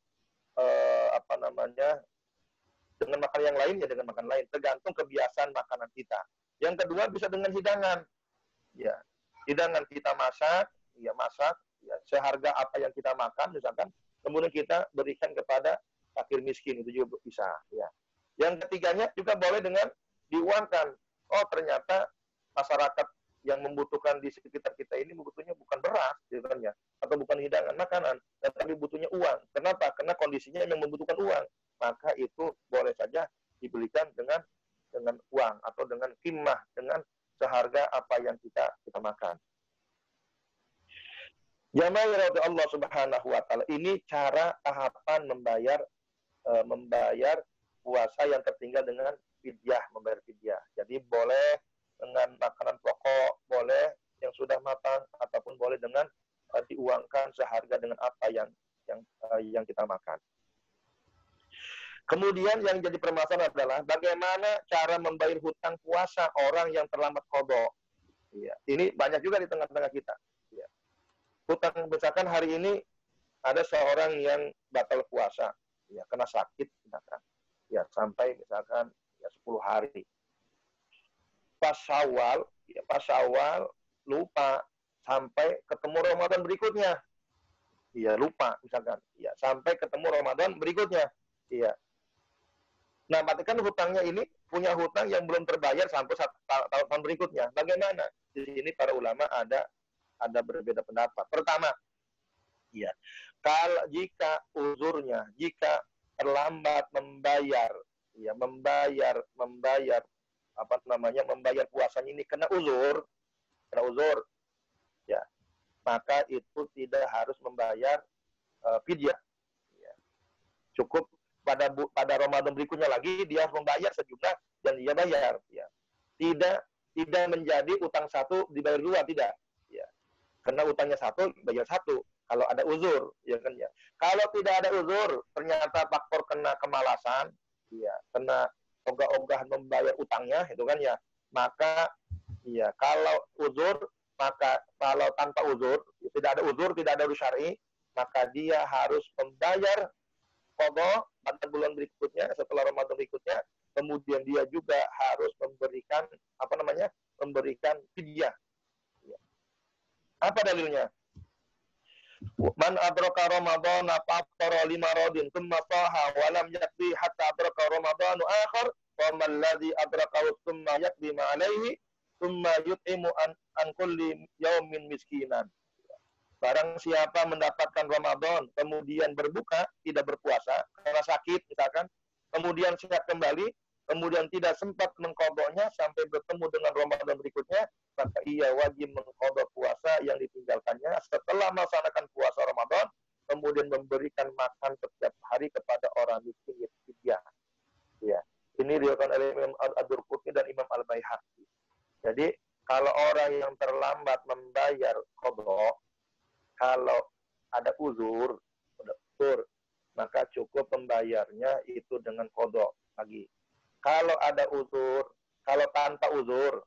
dengan makan yang lain, ya dengan makan lain. Tergantung kebiasaan makanan kita. Yang kedua bisa dengan hidangan, ya hidangan kita masak, ya seharga apa yang kita makan, misalkan, kemudian kita berikan kepada fakir miskin, itu juga bisa, ya. Yang ketiganya juga boleh dengan diuangkan. Oh, ternyata masyarakat yang membutuhkan di sekitar kita ini butuhnya bukan beras, gitu kan ya, atau bukan hidangan makanan, tetapi butuhnya uang. Kenapa? Karena kondisinya yang membutuhkan uang. Maka itu boleh saja dibelikan dengan uang atau dengan kimmah, dengan seharga apa yang kita makan. Jamaah Allah Subhanahu wa taala, ini cara tahapan membayar puasa yang tertinggal dengan fidyah, membayar fidyah. Jadi boleh dengan makanan pokok, boleh yang sudah matang, ataupun boleh dengan diuangkan seharga dengan apa yang kita makan. Kemudian yang jadi permasalahan adalah bagaimana cara membayar hutang puasa orang yang terlambat qadha. Ya, ini banyak juga di tengah-tengah kita. Ya. Hutang, misalkan hari ini ada seorang yang batal puasa, ya, kena sakit misalkan, ya, sampai misalkan ya 10 hari. Pas Syawal lupa sampai ketemu Ramadan berikutnya. Iya, lupa misalkan. Ya, sampai ketemu Ramadan berikutnya. Iya. Nah, berarti kan hutangnya ini punya hutang yang belum terbayar sampai tahun berikutnya. Bagaimana? Di sini para ulama ada berbeda pendapat. Pertama, ya, kalau jika uzurnya, jika terlambat membayar membayar puasanya ini kena uzur, ya, maka itu tidak harus membayar fidyah. Ya. Cukup pada Ramadan berikutnya lagi dia harus membayar sejumlah yang dia bayar. Ya. Tidak menjadi utang satu dibayar dua, tidak. Ya. Karena utangnya satu bayar satu. Kalau ada uzur, ya kan ya. Kalau tidak ada uzur, ternyata faktor kena kemalasan, ya, kena ogah-ogahan membayar utangnya, itu kan ya. Maka, ya, kalau tanpa uzur, tidak ada uzur syar'i, maka dia harus membayar qadha pada bulan berikutnya, setelah Ramadan berikutnya. Kemudian dia juga harus memberikan fidyah. Ya. Apa dalilnya? Man adraka Ramadan faftara lima radin thumma saha wa lam yaqdi hatta adraka Ramadan akhar wa man ladzi adraka thumma yaqdi ma alaihi thumma yut'imu an kulli yaumin miskinan. Barang siapa mendapatkan Ramadan kemudian berbuka, tidak berpuasa karena sakit misalkan, kemudian sehat kembali, kemudian tidak sempat mengqadhanya sampai bertemu dengan Ramadan berikutnya, maka ia wajib mengqadha puasa yang ditinggalkannya setelah melaksanakan puasa Ramadan, kemudian memberikan makan setiap hari kepada orang miskin fidyah. Ya. Ini diriwayatkan oleh Imam Ad-Durqutni dan Imam Al-Baihaqi. Jadi, kalau orang yang terlambat membayar qadha, kalau ada uzur, maka cukup membayarnya itu dengan qadha lagi. Kalau ada uzur, kalau tanpa uzur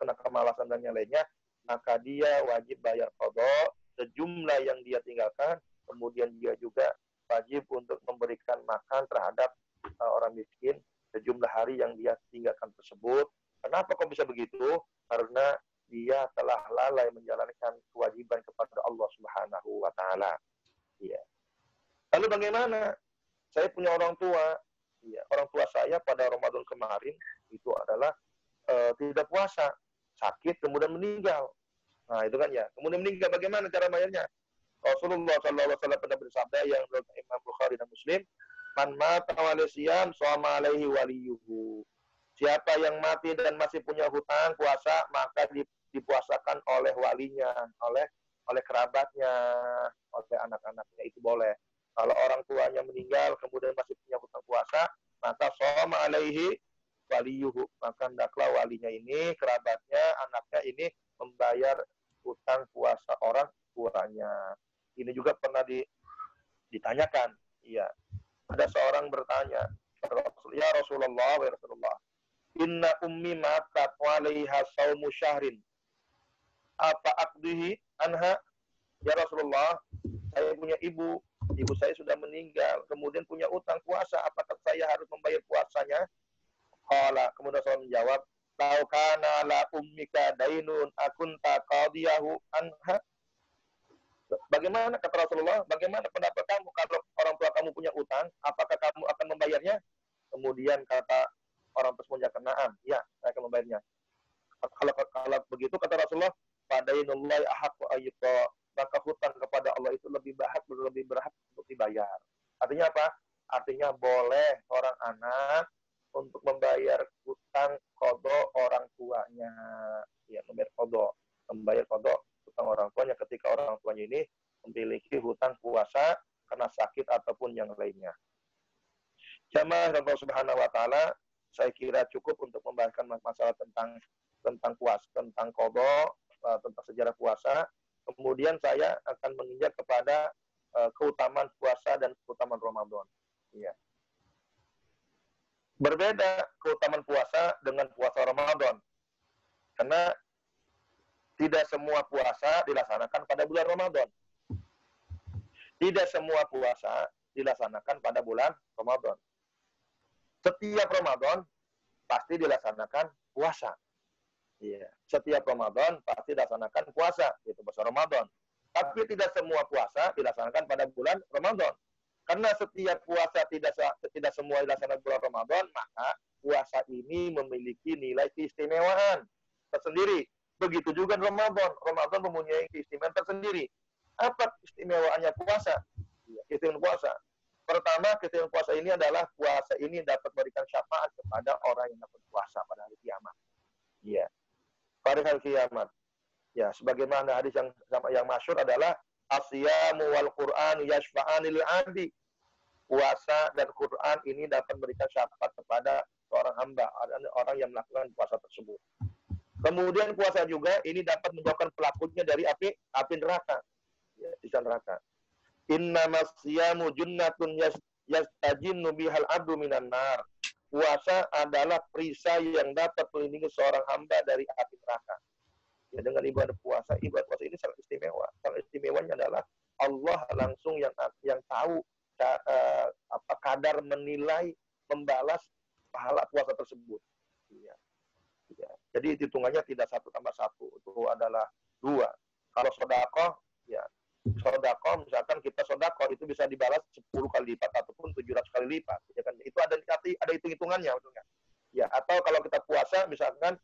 kena kemalasan dan yang lainnya, maka dia wajib bayar qadha sejumlah yang dia tinggalkan, kemudian dia juga wajib untuk memberikan makan terhadap orang miskin sejumlah hari yang dia tinggalkan tersebut. Kenapa kok bisa begitu? Karena dia telah lalai menjalankan kewajiban kepada Allah Subhanahu wa taala. Iya. Lalu bagaimana? Saya punya orang tua. Ya, orang tua saya pada Ramadan kemarin itu adalah tidak puasa, sakit kemudian meninggal. Nah, itu kan ya. Kemudian meninggal, bagaimana cara bayarnya? Rasulullah SAW pernah bersabda yang menurut Imam Bukhari dan Muslim, "Man mata wa siyam shoma alaihi waliyuhu." Siapa yang mati dan masih punya hutang puasa, maka dipuasakan oleh walinya, oleh kerabatnya, oleh anak-anaknya, itu boleh. Kalau orang tuanya meninggal kemudian masih punya hutang puasa, maka shoma alaihi waliyuhu, maka hendaklah walinya ini, kerabatnya, anaknya ini membayar hutang puasa orang tuanya. Ini juga pernah ditanyakan. Iya. Ada seorang bertanya, "Ya Rasulullah, ya Rasulullah, inna ummi matat wa 'alaiha shaumu syahrin. Apa aqdihi anha?" Ya Rasulullah, saya punya ibu saya sudah meninggal, kemudian punya utang puasa, apakah saya harus membayar puasanya? Qala, kemudian Rasulullah menjawab, "Lau kana la ummika dainun akunta qadiyahu anha." Bagaimana kata Rasulullah? Bagaimana pendapat kamu kalau orang tua kamu punya utang, apakah kamu akan membayarnya? Kemudian kata orang tersebut, "Na'am, ya, saya akan membayarnya." Kalau begitu kata Rasulullah, fadainullahi ahaqqu ayyuqa, maka hutang kepada Allah itu lebih berhak untuk dibayar. Artinya apa? Artinya boleh seorang anak untuk membayar hutang qadha orang tuanya. Ya, membayar qadha hutang orang tuanya ketika orang tuanya ini memiliki hutang puasa karena sakit ataupun yang lainnya. Jamaah Allah Subhanahu wa taala, saya kira cukup untuk membahaskan masalah tentang puasa, tentang qadha, tentang sejarah puasa. Kemudian saya akan menginjak kepada keutamaan puasa dan keutamaan Ramadan. Ya. Berbeda keutamaan puasa dengan puasa Ramadan. Karena tidak semua puasa dilaksanakan pada bulan Ramadan. Tidak semua puasa dilaksanakan pada bulan Ramadan. Setiap Ramadan pasti dilaksanakan puasa. Iya. Setiap Ramadan pasti dilaksanakan puasa, yaitu puasa Ramadan. Tapi tidak semua puasa dilaksanakan pada bulan Ramadan. Karena setiap puasa tidak semua dilaksanakan bulan Ramadan, maka puasa ini memiliki nilai keistimewaan tersendiri. Begitu juga Ramadan. Ramadan mempunyai keistimewaan tersendiri. Apa keistimewaannya puasa? Keistimewaan puasa. Pertama, keistimewaan puasa ini adalah puasa ini dapat memberikan syafaat kepada orang yang dapat puasa pada hari kiamat. Iya. Pada hari kiamat. Ya, sebagaimana hadis yang masyhur adalah asyamu wal Qur'an yashfa'ani lil 'abdi. Puasa dan Quran ini dapat memberikan syafaat kepada seorang hamba, orang yang melakukan puasa tersebut. Kemudian puasa juga ini dapat menjauhkan pelakunya dari api neraka. Ya, siksa neraka. Innamas siyamu junnatun yastajinnu bihal 'abdu minan nar. Puasa adalah perisai yang dapat melindungi seorang hamba dari api neraka. Ya, dengan ibadah puasa ini sangat istimewa. Sangat istimewanya adalah Allah langsung yang tahu kadar menilai, membalas pahala puasa tersebut. Ya. Ya. Jadi hitungannya tidak 1+1, itu adalah 2. Kalau sedekah, ya sedekah misalkan kita sedekah itu bisa dibalas 10 kali lipat ataupun 700 kali lipat. Ya kan? Itu ada hitung-hitungannya, maksudnya. Ya, atau kalau kita puasa misalkan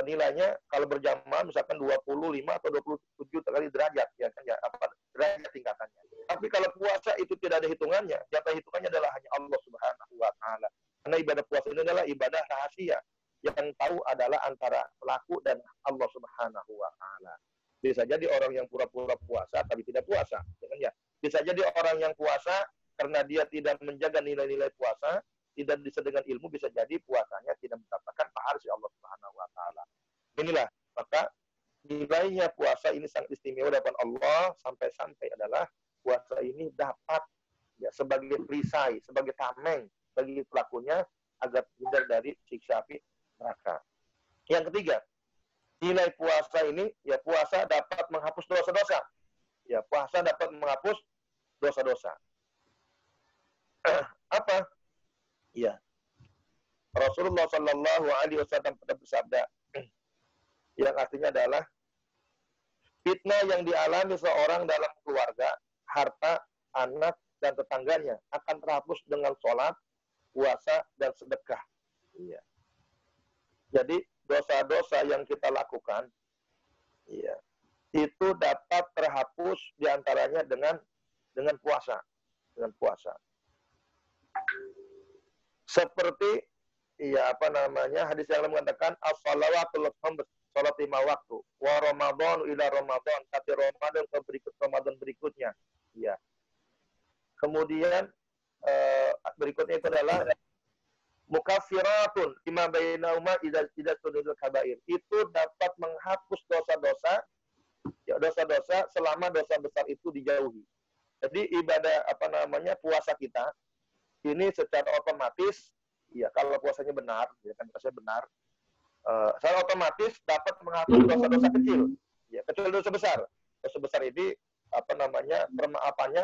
nilainya kalau berjamaah misalkan 25 atau 27 kali derajat, ya kan, ya apa derajat tingkatannya. Tapi kalau puasa itu tidak ada hitungannya, jatah hitungannya adalah hanya Allah Subhanahu wa taala. Karena ibadah puasa ini adalah ibadah rahasia, yang tahu adalah antara pelaku dan Allah Subhanahu wa taala. Bisa jadi orang yang pura-pura puasa tapi tidak puasa, ya kan ya. Bisa jadi orang yang puasa karena dia tidak menjaga nilai-nilai puasa, tidak disertai dengan ilmu, bisa jadi puasanya tidak mendapatkan pahala dari Allah Subhanahu wa taala. Inilah, maka nilainya puasa ini sangat istimewa di hadapan Allah, sampai-sampai adalah puasa ini dapat ya sebagai perisai, sebagai tameng bagi pelakunya agar hindar dari siksa api neraka. Yang ketiga, nilai puasa ini, ya puasa dapat menghapus dosa-dosa. Ya, puasa dapat menghapus dosa-dosa. Apa? Ya. Rasulullah Shallallahu Alaihi Wasallam pernah bersabda, yang artinya adalah fitnah yang dialami seorang dalam keluarga, harta, anak, dan tetangganya akan terhapus dengan sholat, puasa, dan sedekah. Iya. Jadi dosa-dosa yang kita lakukan, iya, itu dapat terhapus diantaranya dengan puasa, Seperti hadis yang mengatakan as-salawatul khams, salat 5 waktu, wa Ramadan ila Ramadan, tapi Ramadan ke Ramadan berikutnya. Ya. Kemudian berikutnya itu adalah mukaffiratun lima bainahuma idza tudil kabair. Itu dapat menghapus dosa-dosa, ya, dosa-dosa selama dosa besar itu dijauhi. Jadi ibadah puasa kita ini secara otomatis, ya kalau puasanya benar, ya kan puasanya benar, secara otomatis dapat menghapus dosa-dosa kecil, ya kecuali dosa besar. Dosa besar ini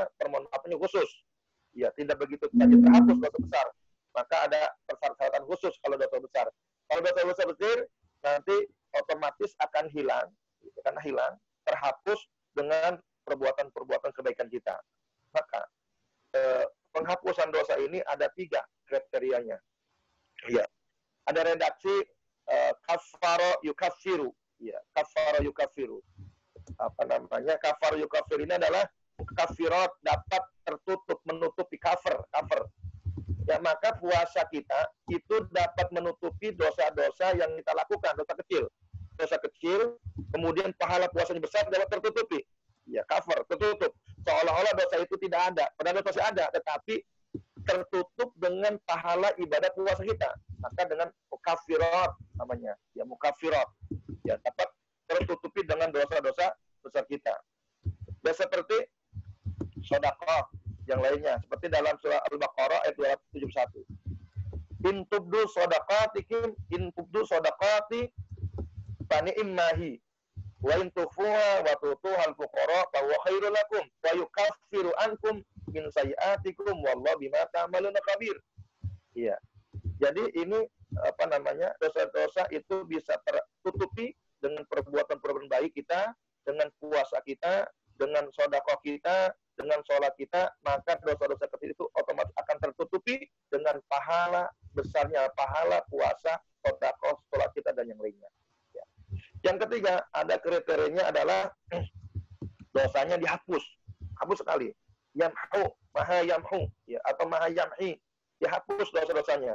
permohonan khusus, ya tidak begitu saja terhapus dosa besar, maka ada persyaratan khusus kalau dosa besar. Kalau dosa besar nanti otomatis akan hilang, karena hilang, terhapus dengan perbuatan-perbuatan kebaikan kita. Maka penghapusan dosa ini ada 3 kriterianya. Ya. Ada redaksi kafaro yukaffiru. Ya, kafaro yukaffiru. Apa namanya? Kafaro yukaffir ini adalah kafirat, dapat tertutup, menutupi, cover. Ya, maka puasa kita itu dapat menutupi dosa-dosa yang kita lakukan, dosa kecil, kemudian pahala puasanya besar dapat tertutupi. Ya, cover, tertutup. Seolah-olah dosa itu tidak ada, padahal dosa ada, tetapi tertutup dengan pahala ibadah puasa kita. Maka dengan mukafirat namanya, ya mukafirat. Ya, dapat tertutupi dengan dosa-dosa besar kita. Ya, seperti sedekah yang lainnya, seperti dalam surah Al-Baqarah ayat 271. In tubdu shadaqati fani immahi wa in tukhfuha wa tutuhal fuqara fa huwa khairul lakum wa yukaffiru ankum min sayiatikum wallahu bima ta'maluna khabir. Iya. Jadi ini apa namanya? Dosa-dosa itu bisa tertutupi dengan perbuatan-perbuatan baik kita, dengan puasa kita, dengan sedekah kita, dengan sholat kita, maka dosa-dosa kecil itu otomatis akan tertutupi dengan pahala besarnya pahala puasa, sedekah, sholat kita dan yang lainnya. Ya. Yang ketiga, ada kriterianya adalah dosanya dihapus, hapus sekali. Yamhu, maha yamhu, ya, atau maha yamhi, dihapus dosa-dosanya.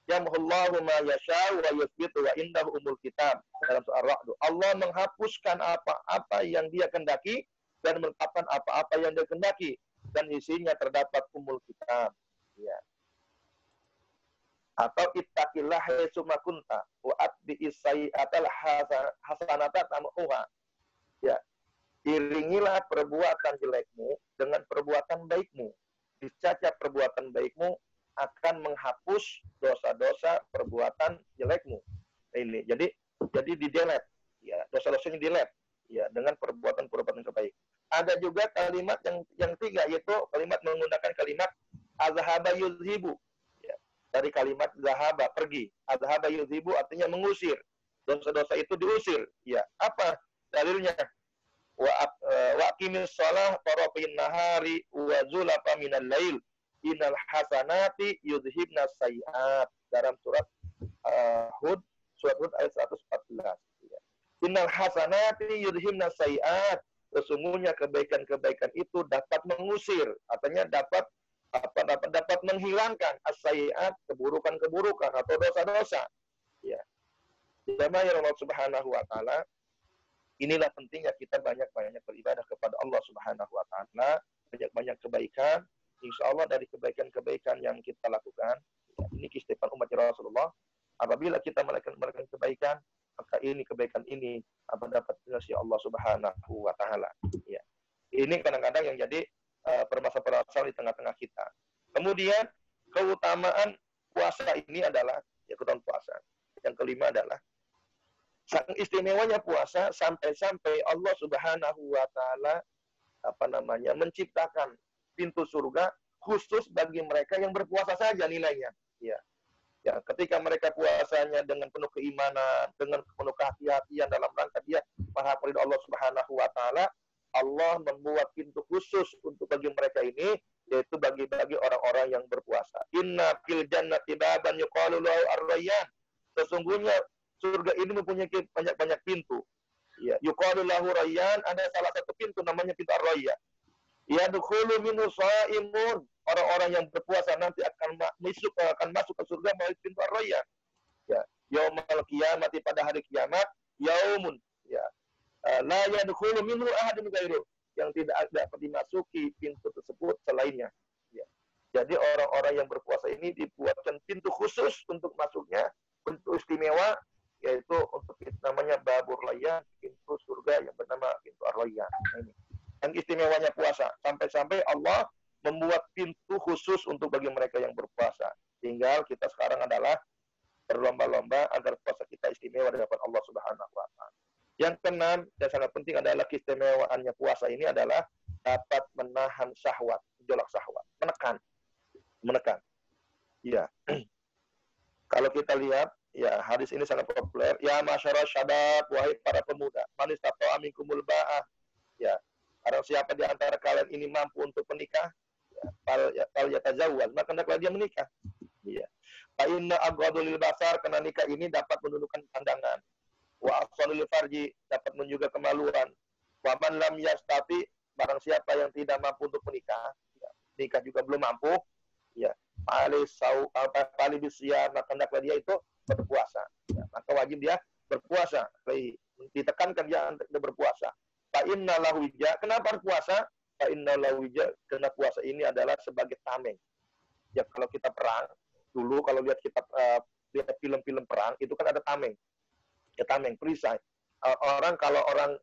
Yamhullahu ma yasha'u wa yuthbitu wa indahu umul kitab. Dalam surah Ar-Ra'd, Allah menghapuskan apa-apa yang Dia kehendaki dan menetapkan apa-apa yang Dia kehendaki, dan isinya terdapat umul kitab. Ya. Atau ittaqillah haitsu ma kunta wa atbi'is sayyi'atal hasanata tamhuha. Ya. Iringilah perbuatan jelekmu dengan perbuatan baikmu. Niscaya perbuatan baikmu akan menghapus dosa-dosa perbuatan jelekmu. Ini. Jadi di-delete, ya, dosa-dosanya di-delete, ya, dengan perbuatan-perbuatan terbaik. Ada juga kalimat yang tiga, yaitu kalimat menggunakan kalimat azhaba yuzhibu. Ya, dari kalimat zahaba, pergi. Azhaba yuzhibu artinya mengusir. Dosa-dosa itu diusir. Ya, apa dalilnya? Wa aqimis shalah tarafin nahari wa zulafa minal lail. Innal hasanati yudhibna sayyi'at. Dalam surat Hud ayat 114. Ya. Innal hasanati yudhibna sayyi'at. Sesungguhnya kebaikan-kebaikan itu dapat mengusir, artinya dapat menghilangkan as-sayyi'at, keburukan-keburukan atau dosa-dosa. Ya. Jamaah Allah Subhanahu wa taala, inilah pentingnya kita banyak-banyak beribadah kepada Allah Subhanahu wa taala, banyak-banyak kebaikan. Insya Allah dari kebaikan-kebaikan yang kita lakukan, ya, ini keistimewaan umat Rasulullah. Apabila kita melakukan kebaikan, maka ini kebaikan ini dapat kasih Allah Subhanahu wa taala. Ya. Ini kadang-kadang yang jadi permasalahan di tengah-tengah kita. Kemudian keutamaan puasa ini adalah, ya, keutamaan puasa. Yang kelima adalah saking istimewanya puasa sampai-sampai Allah Subhanahu wa taala menciptakan pintu surga khusus bagi mereka yang berpuasa saja nilainya. Ya. Ya, ketika mereka puasanya dengan penuh keimanan, dengan penuh kehati-hatian dalam rangka dia berharap ridha Allah Subhanahu wa taala, Allah membuat pintu khusus untuk bagi mereka ini, yaitu bagi orang-orang yang berpuasa. Inna fil jannati baban yuqalu lahu ar-rayyan. Sesungguhnya surga ini mempunyai banyak-banyak pintu. Ya, yuqalu lahu rayyan, ada salah satu pintu namanya pintu ar-rayyan. Yadkhulu minhu shaimun. Orang-orang yang berpuasa nanti akan masuk ke surga melalui pintu ar-rayyan. Ya, yaumul qiyamati, pada hari kiamat, yaumun, ya. La yadkhulu minhu ahadun ghairuh. Yang tidak dapat dimasuki pintu tersebut selainnya. Ya. Jadi orang-orang yang berpuasa ini dibuatkan pintu khusus untuk masuknya, pintu istimewa, yaitu untuk namanya babur rayyan, pintu surga yang bernama pintu ar-rayyan. Ini yang istimewanya puasa, sampai-sampai Allah membuat pintu khusus untuk bagi mereka yang berpuasa. Tinggal kita sekarang adalah berlomba-lomba agar puasa kita istimewa di hadapan Allah Subhanahu wa taala. Yang keenam dan sangat penting adalah keistimewaannya puasa ini adalah dapat menahan syahwat, gejolak syahwat, menekan. Ya. Kalau kita lihat, ya, hadis ini sangat populer. Ya masyarakat syabab, wahai para pemuda, man istata'a minkumul ba'ah. Ya. Karena siapa di antara kalian ini mampu untuk menikah, fal yatazawwaj, maka hendaklah dia menikah. Iya. Fa inna abghadul basar, karena nikah ini dapat menundukkan pandangan. Wa afsalul farji, dapat menjaga kemaluan. Wa man lam yastati, barang siapa yang tidak mampu untuk menikah, ya, nikah juga belum mampu, ya, pali bisyam, maka hendaklah dia itu berpuasa. Ya, maka wajib dia berpuasa. Ditekankan dia untuk berpuasa. Fa inna lahu wija, kenapa berpuasa? Fa inna lahu wija, karena puasa ini adalah sebagai tameng. Ya, kalau kita perang dulu, kalau lihat kita lihat film-film perang itu kan ada tameng. Ya, tameng, perisai. Kalau orang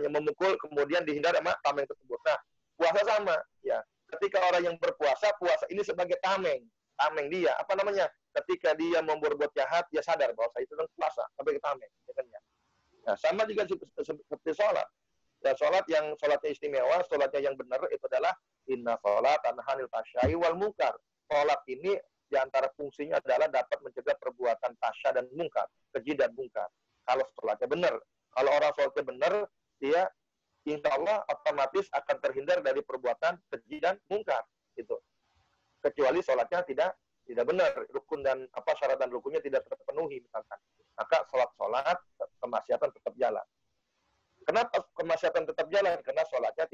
memukul kemudian dihindar sama tameng tersebut. Nah, puasa sama, ya. Ketika orang yang berpuasa, puasa ini sebagai tameng dia, ketika dia mau berbuat jahat, dia sadar bahwa itu kan puasa, sebagai tameng, ya kan ya. Nah, sama juga seperti sholat. Ya, sholatnya istimewa, sholatnya yang benar itu adalah inna sholat tanhanil fasyai wal munkar. Sholat ini diantara fungsinya adalah dapat mencegah perbuatan fasya dan munkar, keji dan munkar. Kalau sholatnya benar, kalau orang sholatnya benar, dia insya Allah otomatis akan terhindar dari perbuatan keji dan munkar. Itu. Kecuali sholatnya tidak benar, rukun dan syarat dan rukunnya tidak terpenuhi misalkan. Maka sholat kemaksiatan tetap jalan. Kenapa kemaksiatan tetap jalan? Karena sholatnya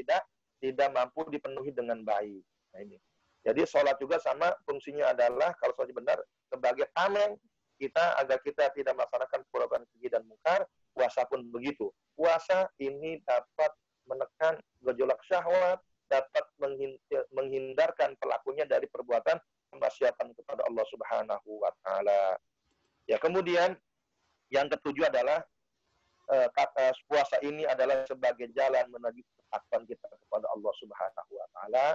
tidak mampu dipenuhi dengan baik. Nah ini. Jadi sholat juga sama fungsinya adalah kalau sholatnya benar sebagai tameng kita agar kita tidak melaksanakan perbuatan keji dan munkar. Puasa pun begitu. Puasa ini dapat menekan gejolak syahwat, dapat menghindarkan pelakunya dari perbuatan kemaksiatan kepada Allah Subhanahu wa taala. Ya, kemudian yang ketujuh adalah puasa ini adalah sebagai jalan menuju ketakwaan kita kepada Allah Subhanahu wa taala.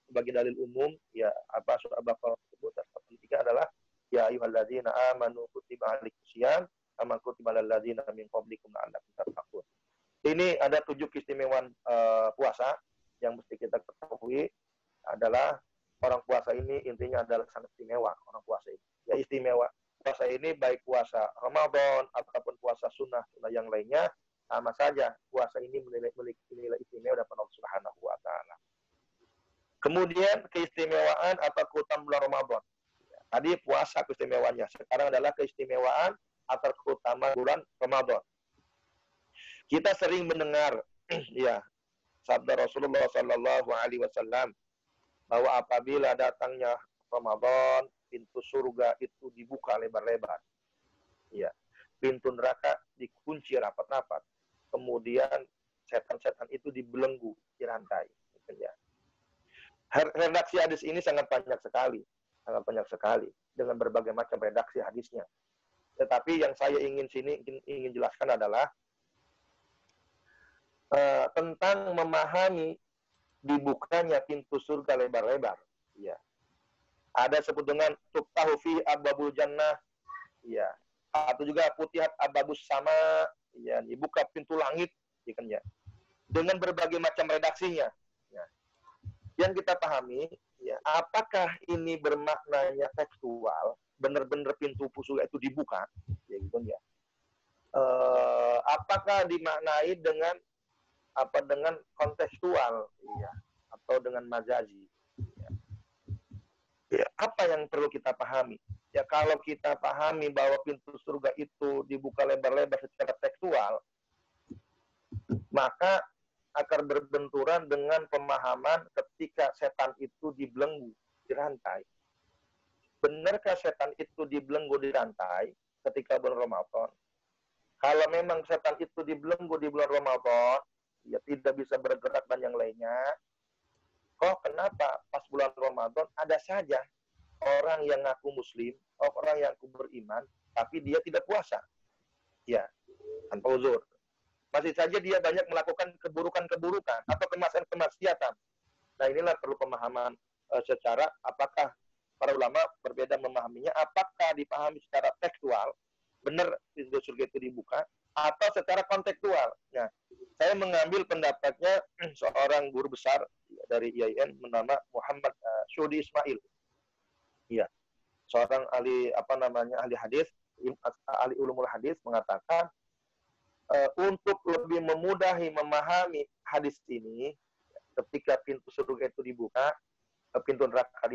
Sebagai dalil umum, ya surah Al-Baqarah tersebut ketiga adalah ya ayyuhalladzina amanu kutiba alaikumusiyam kama kutiba alal ladzina min qablikum la'allakum tattaqun. Ini ada 7 keistimewaan puasa yang mesti kita ketahui adalah orang puasa ini intinya adalah sangat istimewa orang puasa ini. Ya istimewa. Puasa ini baik puasa Ramadan ataupun puasa sunnah yang lainnya sama saja. Puasa ini memiliki nilai istimewa dari Allah Subhanahu wa taala. Kemudian keistimewaan atau keutamaan bulan Ramadan. Tadi puasa keistimewaannya. Sekarang adalah keistimewaan atau keutamaan bulan Ramadan. Kita sering mendengar ya sabda Rasulullah Sallallahu Alaihi Wasallam bahwa apabila datangnya Ramadan, pintu surga itu dibuka lebar-lebar. Ya, pintu neraka dikunci rapat-rapat. Kemudian setan-setan itu dibelenggu, dirantai. Ya. Redaksi hadis ini sangat banyak sekali dengan berbagai macam redaksi hadisnya. Tetapi yang saya ingin jelaskan adalah tentang memahami dibukanya pintu surga lebar-lebar. Ya. Ada sebut dengan tuftahu fi abwabul jannah. Ya. Atau juga futihat abwabus sama, ya, dibuka pintu langit, ya kan ya. Dengan berbagai macam redaksinya. Ya. Yang kita pahami, ya, apakah ini bermaknanya tekstual, benar-benar pintu surga itu dibuka, ya gitu ya. Apakah dimaknai dengan kontekstual, ya, atau dengan majazi. Ya. Ya, apa yang perlu kita pahami? Ya, kalau kita pahami bahwa pintu surga itu dibuka lebar-lebar secara tekstual, maka akan berbenturan dengan pemahaman ketika setan itu dibelenggu, dirantai. Benarkah setan itu dibelenggu, dirantai ketika bulan Ramadan? Kalau memang setan itu dibelenggu di bulan Ramadan, ya tidak bisa bergerak dan yang lainnya, kok kenapa pas bulan Ramadan ada saja orang yang ngaku muslim, orang yang ngaku beriman, tapi dia tidak puasa? Ya, tanpa uzur. Masih saja dia banyak melakukan keburukan-keburukan atau kemaksiatan. Nah, inilah perlu pemahaman secara apakah para ulama berbeda memahaminya, apakah dipahami secara tekstual, benar pintu surga itu dibuka, atau secara kontekstual. Nah, saya mengambil pendapatnya seorang guru besar dari IAIN bernama Muhammad Syudi Ismail. Iya. Seorang ahli ahli hadis, ahli ulumul hadis mengatakan untuk lebih memudahi memahami hadis ini, ketika pintu surga itu dibuka, pintu neraka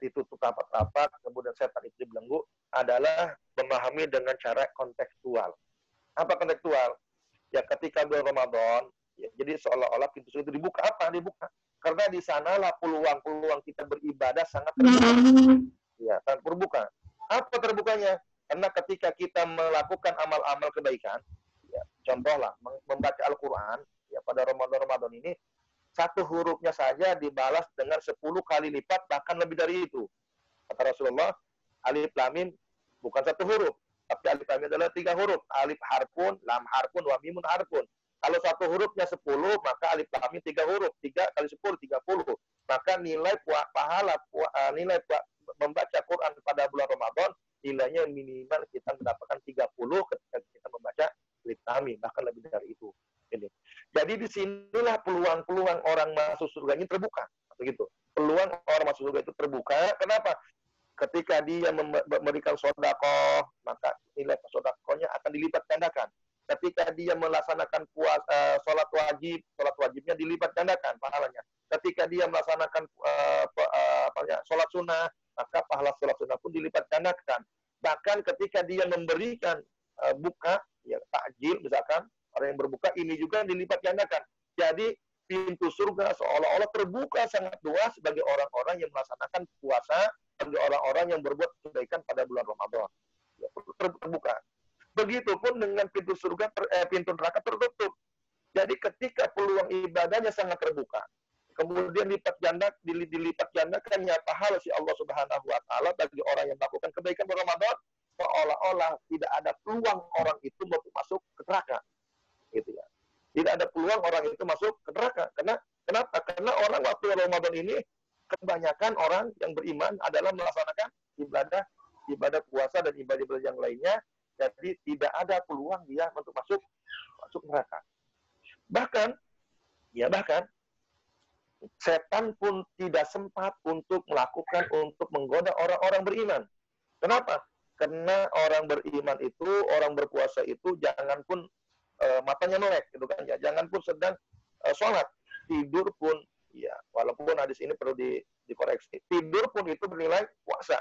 ditutup rapat-rapat, kemudian setan itu dibelenggu, adalah memahami dengan cara kontekstual. Apa kontekstual? Ya ketika bulan Ramadan, ya, jadi seolah-olah pintu surga itu dibuka. Apa dibuka? Karena di sanalah peluang-peluang kita beribadah sangat terbuka. Ya, sangat terbuka. Apa terbukanya? Karena ketika kita melakukan amal-amal kebaikan, ya, contohlah membaca Al-Quran, ya pada Ramadan ini, satu hurufnya saja dibalas dengan 10 kali lipat, bahkan lebih dari itu. Kata Rasulullah, alif lam mim bukan satu huruf, tapi alif lam mim adalah 3 huruf. Alif harfun, lam harfun, wa mimun harfun. Kalau satu hurufnya 10, maka alif lam mim 3 huruf. 3 kali 10, 30. Maka nilai pahala, nilai membaca Quran pada bulan Ramadan, nilainya minimal kita mendapatkan 30 ketika kita membaca alif lam mim, bahkan lebih dari itu. Ini. Jadi disinilah peluang-peluang orang masuk surga ini terbuka. Begitu. Peluang orang masuk surga itu terbuka. Kenapa? Ketika dia memberikan sodakoh, maka nilai sodakohnya akan dilipat gandakan. Ketika dia melaksanakan sholat wajibnya dilipat gandakan pahalanya. Ketika dia melaksanakan sholat sunnah, maka pahala sholat sunnah pun dilipat gandakan. Bahkan ketika dia memberikan buka, ya takjil misalkan, orang yang berbuka, ini juga dilipat gandakan. Jadi pintu surga seolah-olah terbuka sangat luas bagi orang-orang yang melaksanakan puasa, bagi orang-orang yang berbuat kebaikan pada bulan Ramadan. Ya, terbuka. Begitupun dengan pintu surga, pintu neraka tertutup. Jadi ketika peluang ibadahnya sangat terbuka, kemudian dilipat gandakannya pahala si Allah Subhanahu wa taala bagi orang yang melakukan kebaikan pada Ramadan, seolah-olah tidak ada peluang orang itu masuk ke neraka. Gitu ya. Tidak ada peluang orang itu masuk ke neraka. Kenapa? Karena orang waktu Ramadan ini kebanyakan orang yang beriman adalah melaksanakan ibadah puasa dan ibadah yang lainnya, jadi tidak ada peluang dia untuk masuk neraka. Bahkan setan pun tidak sempat untuk menggoda orang-orang beriman. Kenapa? Karena orang beriman itu, orang berpuasa itu, jangan pun matanya melek, gitu kan ya. Jangan pun sedang sholat, tidur pun, ya, walaupun hadis ini perlu dikoreksi. Tidur pun itu bernilai puasa.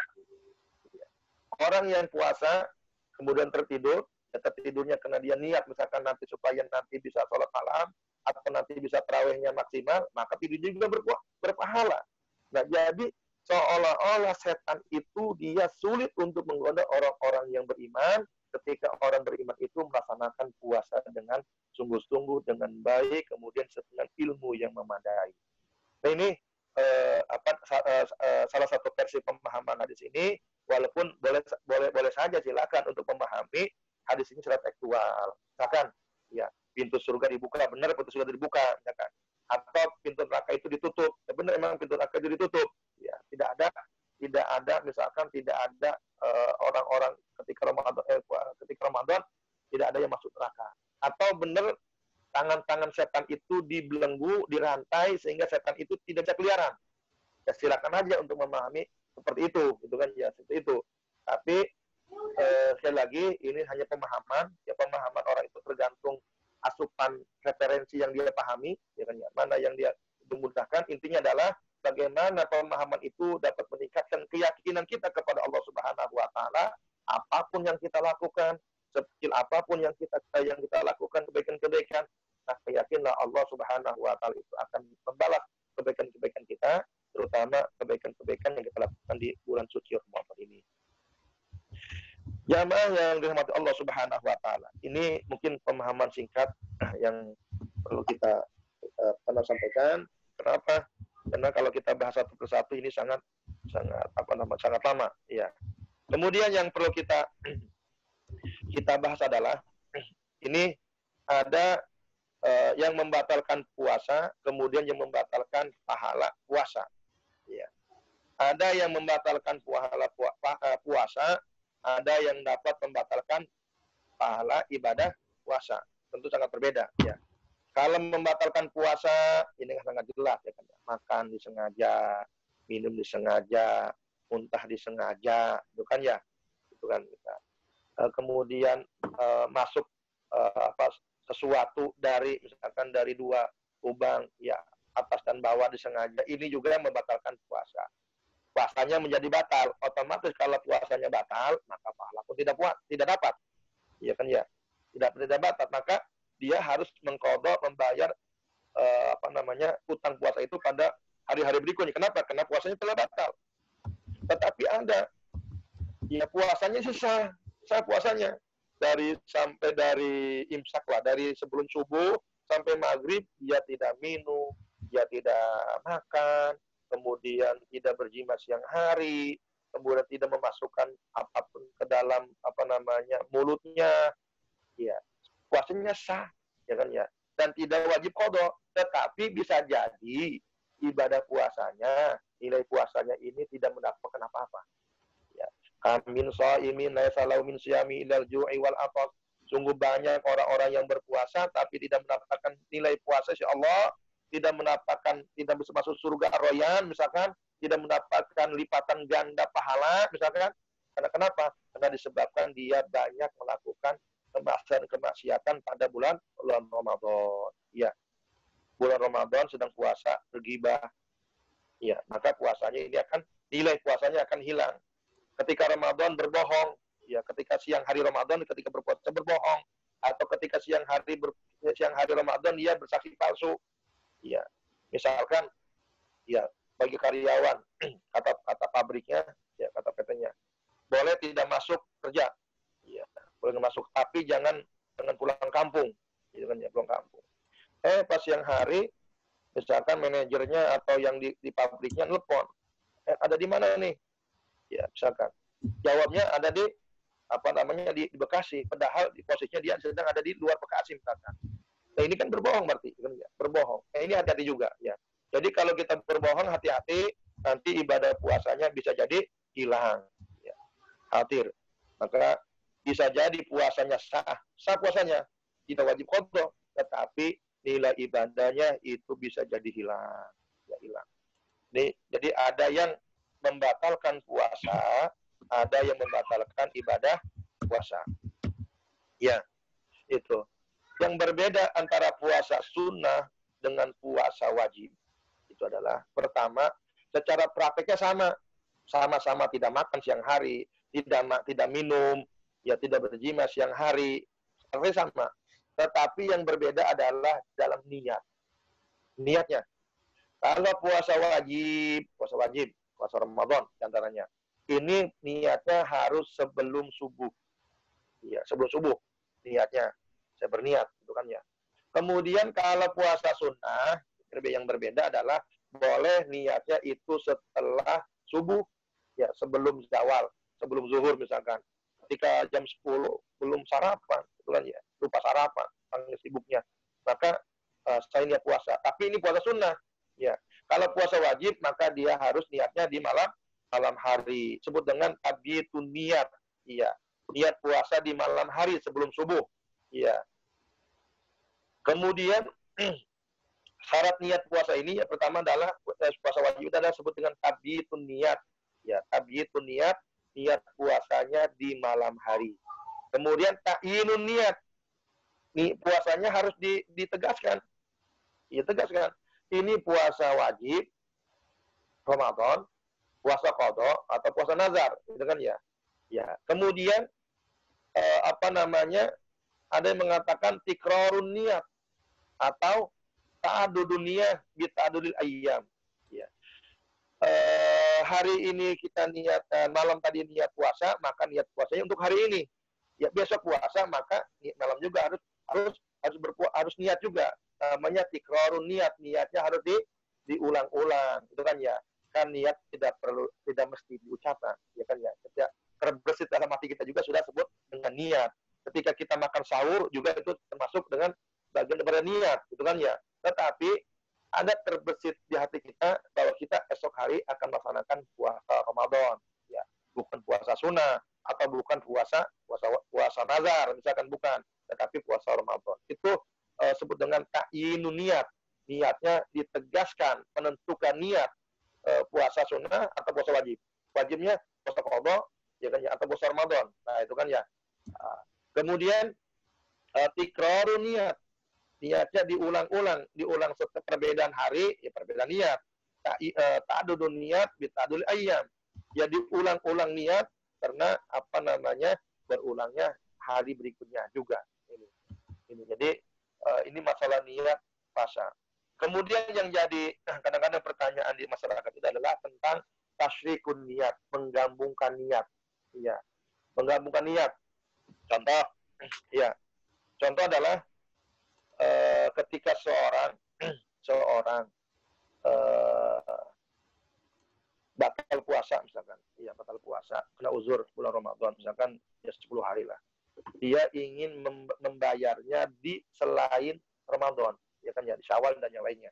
Orang yang puasa kemudian tertidur, ya tertidurnya karena dia niat misalkan nanti supaya nanti bisa sholat malam atau nanti bisa tarawihnya maksimal, maka tidurnya juga berpahala. Nah, jadi seolah-olah setan itu dia sulit untuk menggoda orang-orang yang beriman ketika orang beriman itu melaksanakan puasa dengan sungguh-sungguh, dengan baik, kemudian dengan ilmu yang memadai. Nah, ini salah satu versi pemahaman hadis ini, walaupun boleh saja silakan untuk memahami hadis ini secara tekstual. Misalkan, ya pintu surga dibuka, benar pintu surga dibuka, misalkan. Atau pintu neraka itu ditutup, ya benar memang pintu neraka itu ditutup. Ya, tidak ada misalkan tidak ada orang-orang ketika Ramadan tidak ada yang masuk neraka. Atau benar tangan-tangan setan itu dibelenggu, dirantai sehingga setan itu tidak bisa keliaran. Ya silakan aja untuk memahami seperti itu, gitu kan ya, seperti itu. Tapi sekali lagi ini hanya pemahaman, ya pemahaman orang itu tergantung asupan referensi yang dia pahami, ya kan ya, mana yang dia memudahkan. Intinya adalah bagaimana pemahaman itu dapat meningkatkan keyakinan kita kepada Allah Subhanahu wa taala, apapun yang kita lakukan, sekecil apapun yang kita lakukan kebaikan-kebaikan, nah yakinlah Allah Subhanahu wa taala itu akan membalas kebaikan-kebaikan kita, terutama kebaikan-kebaikan yang kita lakukan di bulan suci Ramadan ini. Jamaah yang dirahmati Allah Subhanahu wa taala. Ini mungkin pemahaman singkat yang perlu kita sampaikan. Kenapa? Karena kalau kita bahas satu persatu ini sangat lama, ya. Kemudian yang perlu kita bahas adalah ini ada yang membatalkan puasa, kemudian yang membatalkan pahala puasa. Ya. Ada yang membatalkan puasa, ada yang dapat membatalkan pahala ibadah puasa. Tentu sangat berbeda. Ya. Kalau membatalkan puasa, ini sangat jelas ya kan. Makan disengaja, minum disengaja, muntah disengaja, itu kan ya. Itu kan kita. Kemudian masuk sesuatu misalkan dari 2 lubang, ya atas dan bawah disengaja. Ini juga yang membatalkan puasa. Puasanya menjadi batal. Otomatis kalau puasanya batal, maka pahala pun tidak dapat. Iya kan ya. tidak batal, maka dia harus mengqadha, membayar utang puasa itu pada hari-hari berikutnya. Kenapa? Karena puasanya telah batal. Tetapi ada ya puasanya sih sah puasanya dari imsak lah, dari sebelum subuh sampai maghrib dia tidak minum, dia tidak makan, kemudian tidak berjima siang hari, kemudian tidak memasukkan apapun ke dalam mulutnya, ya puasanya sah, ya kan ya, dan tidak wajib qadha. Tetapi bisa jadi ibadah puasanya, nilai puasanya ini tidak mendapatkan apa-apa. Ya. Amin shaimin laisa lahu min siyami ilal ju'i wal atas. Sungguh banyak orang-orang yang berpuasa tapi tidak mendapatkan nilai puasa insya Allah, tidak bisa masuk surga ar-Rayyan misalkan, tidak mendapatkan lipatan ganda pahala misalkan. Karena kenapa? Karena disebabkan dia banyak melakukan kemaksiatan pada bulan Ramadan. Ya. Bulan Ramadan sedang puasa, bergibah. Ya, maka puasanya ini nilai puasanya akan hilang. Ketika Ramadan berbohong, ya ketika siang hari Ramadan ketika berpuasa berbohong, atau ketika siang hari Ramadan dia bersaksi palsu. Ya, misalkan ya bagi karyawan kata pabriknya, ya kata PT-nya, boleh tidak masuk kerja. Ya, boleh masuk tapi jangan pulang kampung. Gitu kan ya, pulang kampung. Pas siang hari misalkan manajernya atau yang di pabriknya telepon, ada di mana nih? Ya, misalkan jawabnya ada di di Bekasi, padahal di posisinya dia sedang ada di luar Bekasi misalkan. Nah, ini kan berbohong berarti, kan ya? Berbohong. Ini hati-hati juga, ya. Jadi kalau kita berbohong hati-hati, nanti ibadah puasanya bisa jadi hilang. Ya. Khawatir. Maka bisa jadi puasanya sah puasanya, tidak wajib qadha, tetapi nilai ibadahnya itu bisa jadi hilang, ya hilang. Nih, jadi ada yang membatalkan puasa, ada yang membatalkan ibadah puasa. Ya, itu. Yang berbeda antara puasa sunnah dengan puasa wajib, itu adalah pertama, secara prakteknya sama-sama tidak makan siang hari, tidak minum, ya tidak berjima siang hari, sama. Tetapi yang berbeda adalah dalam niatnya. Kalau puasa wajib, puasa Ramadan antaranya, ini niatnya harus sebelum subuh. Ya, sebelum subuh niatnya. Saya berniat, itu kan ya. Kemudian kalau puasa sunnah, yang berbeda adalah boleh niatnya itu setelah subuh, ya sebelum zawal, sebelum zuhur misalkan. Ketika jam 10 belum sarapan, itu kan ya, lupa sarapan, sangat sibuknya. Maka saya niat puasa. Tapi ini puasa sunnah. Ya, kalau puasa wajib maka dia harus niatnya di malam hari. Sebut dengan tabyitun niat. Iya, niat puasa di malam hari sebelum subuh. Iya. Kemudian syarat niat puasa ini yang pertama adalah puasa wajib itu adalah sebut dengan tabyitun niat. Ya, tabyitun niat puasanya di malam hari. Kemudian ta'yinun niat. Puasanya harus ditegaskan. Ya, tegaskan. Ini puasa wajib Ramadan, puasa qadha atau puasa nazar, gitu kan ya. Ya. Kemudian ada yang mengatakan tikrarun niat atau ta'adudun niyah bi ta'adudil ayyam. Ya. Hari ini kita niat malam tadi niat puasa, maka niat puasanya untuk hari ini. Ya, besok puasa maka malam juga harus niat juga. Namanya tikrarun niatnya harus diulang-ulang, gitu kan ya. Kan niat tidak mesti diucapkan, ya kan ya. Ketika terbersit dalam hati kita juga sudah sebut dengan niat. Ketika kita makan sahur juga itu termasuk dengan bagian daripada niat, gitu kan ya. Tetapi ada terbersit di hati kita bahwa kita esok hari akan melaksanakan puasa Ramadan, ya. Bukan puasa sunnah atau bukan puasa nazar, misalkan bukan, tetapi puasa Ramadan. Itu sebut dengan ta'yinun niat. Niatnya ditegaskan, menentukan niat puasa sunnah atau puasa wajib. Wajibnya puasa qadha, ya kan ya, atau puasa Ramadan. Nah, itu kan ya. Kemudian tikrarun niat. Niatnya diulang setiap perbedaan hari, ya perbedaan niat. Ta'adudun niat bi ta'adul ayyam. Ya diulang-ulang niat karena berulangnya hari berikutnya juga. Ini. Jadi ini masalah niat puasa. Kemudian yang jadi kadang-kadang pertanyaan di masyarakat itu adalah tentang tasyrikun niat, menggabungkan niat. Ya, menggabungkan niat. Contoh, ya, contoh adalah ketika seorang batal puasa misalkan, ya batal puasa, kena uzur bulan Ramadan, misalkan ya 10 hari lah. Dia ingin membayarnya di selain Ramadan, ya kan ya, di Syawal dan yang lainnya.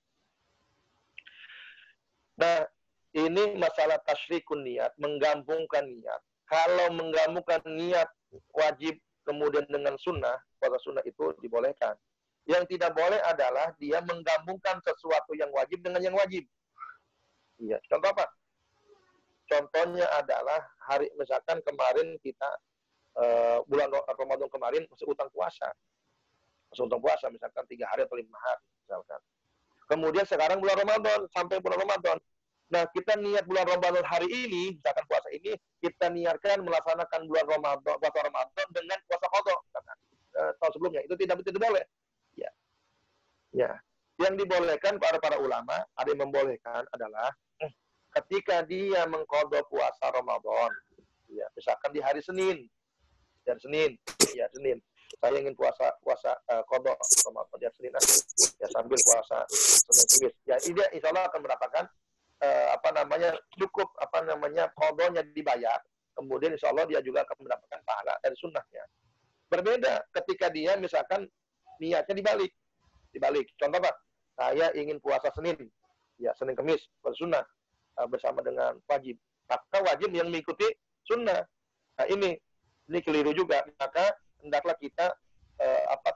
Nah, ini masalah tasyrikun niat, menggabungkan niat. Kalau menggabungkan niat wajib kemudian dengan sunnah, puasa sunnah itu dibolehkan. Yang tidak boleh adalah dia menggabungkan sesuatu yang wajib dengan yang wajib. Iya, contoh apa? Contohnya adalah hari, misalkan kemarin kita bulan Ramadan kemarin masih utang puasa. Misalkan 3 hari atau 5 hari misalkan. Kemudian sekarang bulan Ramadan, sampai bulan Ramadan. Nah, kita niat bulan Ramadan hari ini, misalkan puasa ini, kita niatkan melaksanakan bulan Ramadan, puasa Ramadan dengan puasa qadha, misalkan tahun sebelumnya. Itu tidak boleh. Ya. Ya. Yang dibolehkan para ulama, ada yang membolehkan adalah ketika dia mengqadha puasa Ramadan, ya, misalkan di hari Senin. Ya, Senin. Saya ingin puasa qadha Ramadan di hari Senin, ya sambil puasa Senin Kamis. Ya, ini insya Allah akan mendapatkan cukup qadhanya dibayar. Kemudian insya Allah dia juga akan mendapatkan pahala dari sunnahnya. Berbeda ketika dia misalkan niatnya dibalik. Contoh Pak, saya ingin puasa Senin, ya Senin Kamis, puasa sunnah bersama dengan wajib. Maka wajib yang mengikuti sunnah. Nah ini keliru juga. Maka hendaklah kita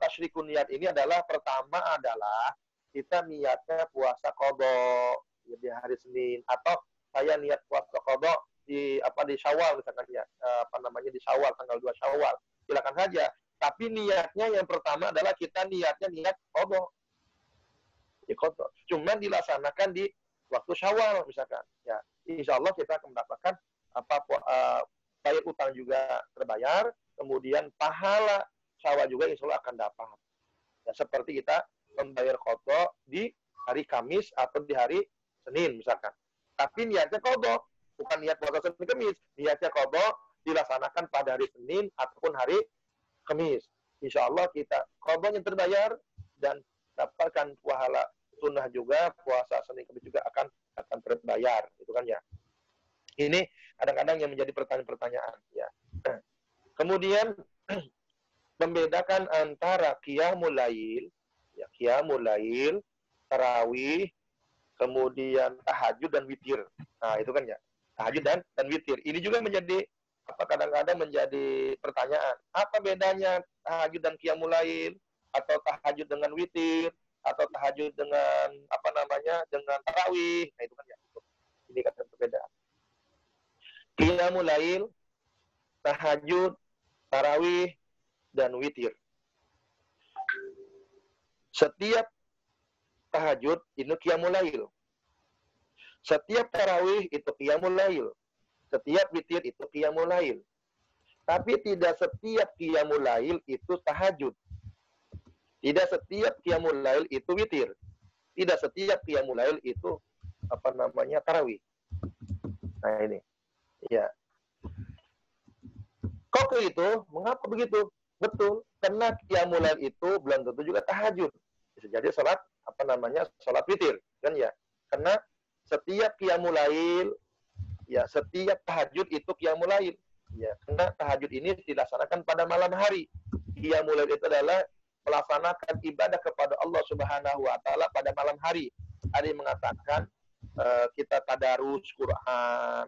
tasyrikun niat ini adalah pertama adalah kita niatnya puasa qadha ya, di hari Senin, atau saya niat puasa qadha di Syawal misalkan ya, di Syawal tanggal 2 Syawal. Silakan saja. Tapi niatnya yang pertama adalah kita niat qadha. Ya qadha. Cuma dilaksanakan di waktu Syawal misalkan. Ya, insya Allah kita akan mendapatkan bayar utang juga terbayar, kemudian pahala Syawal juga insya Allah akan dapat. Ya, seperti kita membayar qadha di hari Kamis atau di hari Senin misalkan. Tapi niatnya qadha, bukan niat puasa Senin Kamis. Niatnya qadha dilaksanakan pada hari Senin ataupun hari Kamis. Insya Allah kita qadhanya terbayar dan dapatkan pahala sunnah juga, puasa Senin Kamis juga akan terbayar, itu kan ya. Ini kadang-kadang yang menjadi pertanyaan-pertanyaan ya. Kemudian membedakan antara qiyamul lail, ya qiyamul lail, tarawih, kemudian tahajud dan witir. Nah, itu kan ya. Tahajud dan witir. Ini juga menjadi kadang-kadang menjadi pertanyaan. Apa bedanya tahajud dan qiyamul lail, atau tahajud dengan witir, atau tahajud dengan dengan tarawih? Nah, itu kan ya. Ini kan berbeda. Qiyamul lail, tahajud, tarawih, dan witir. Setiap tahajud itu qiyamul lail. Setiap tarawih itu qiyamul lail. Setiap witir itu qiyamul lail. Tapi tidak setiap qiyamul lail itu tahajud. Tidak setiap qiyamul lail itu witir. Tidak setiap qiyamul lail itu tarawih. Nah ini. Ya. Kok begitu? Mengapa begitu? Betul, karena qiyamul lail itu belum tentu juga tahajud. Bisa jadi salat salat witir, kan ya. Karena setiap qiyamul lail, ya setiap tahajud itu qiyamul lail. Ya, karena tahajud ini dilaksanakan pada malam hari. Qiyamul lail itu adalah melaksanakan ibadah kepada Allah Subhanahu wa taala pada malam hari. Ada yang mengatakan kita tadarus Quran,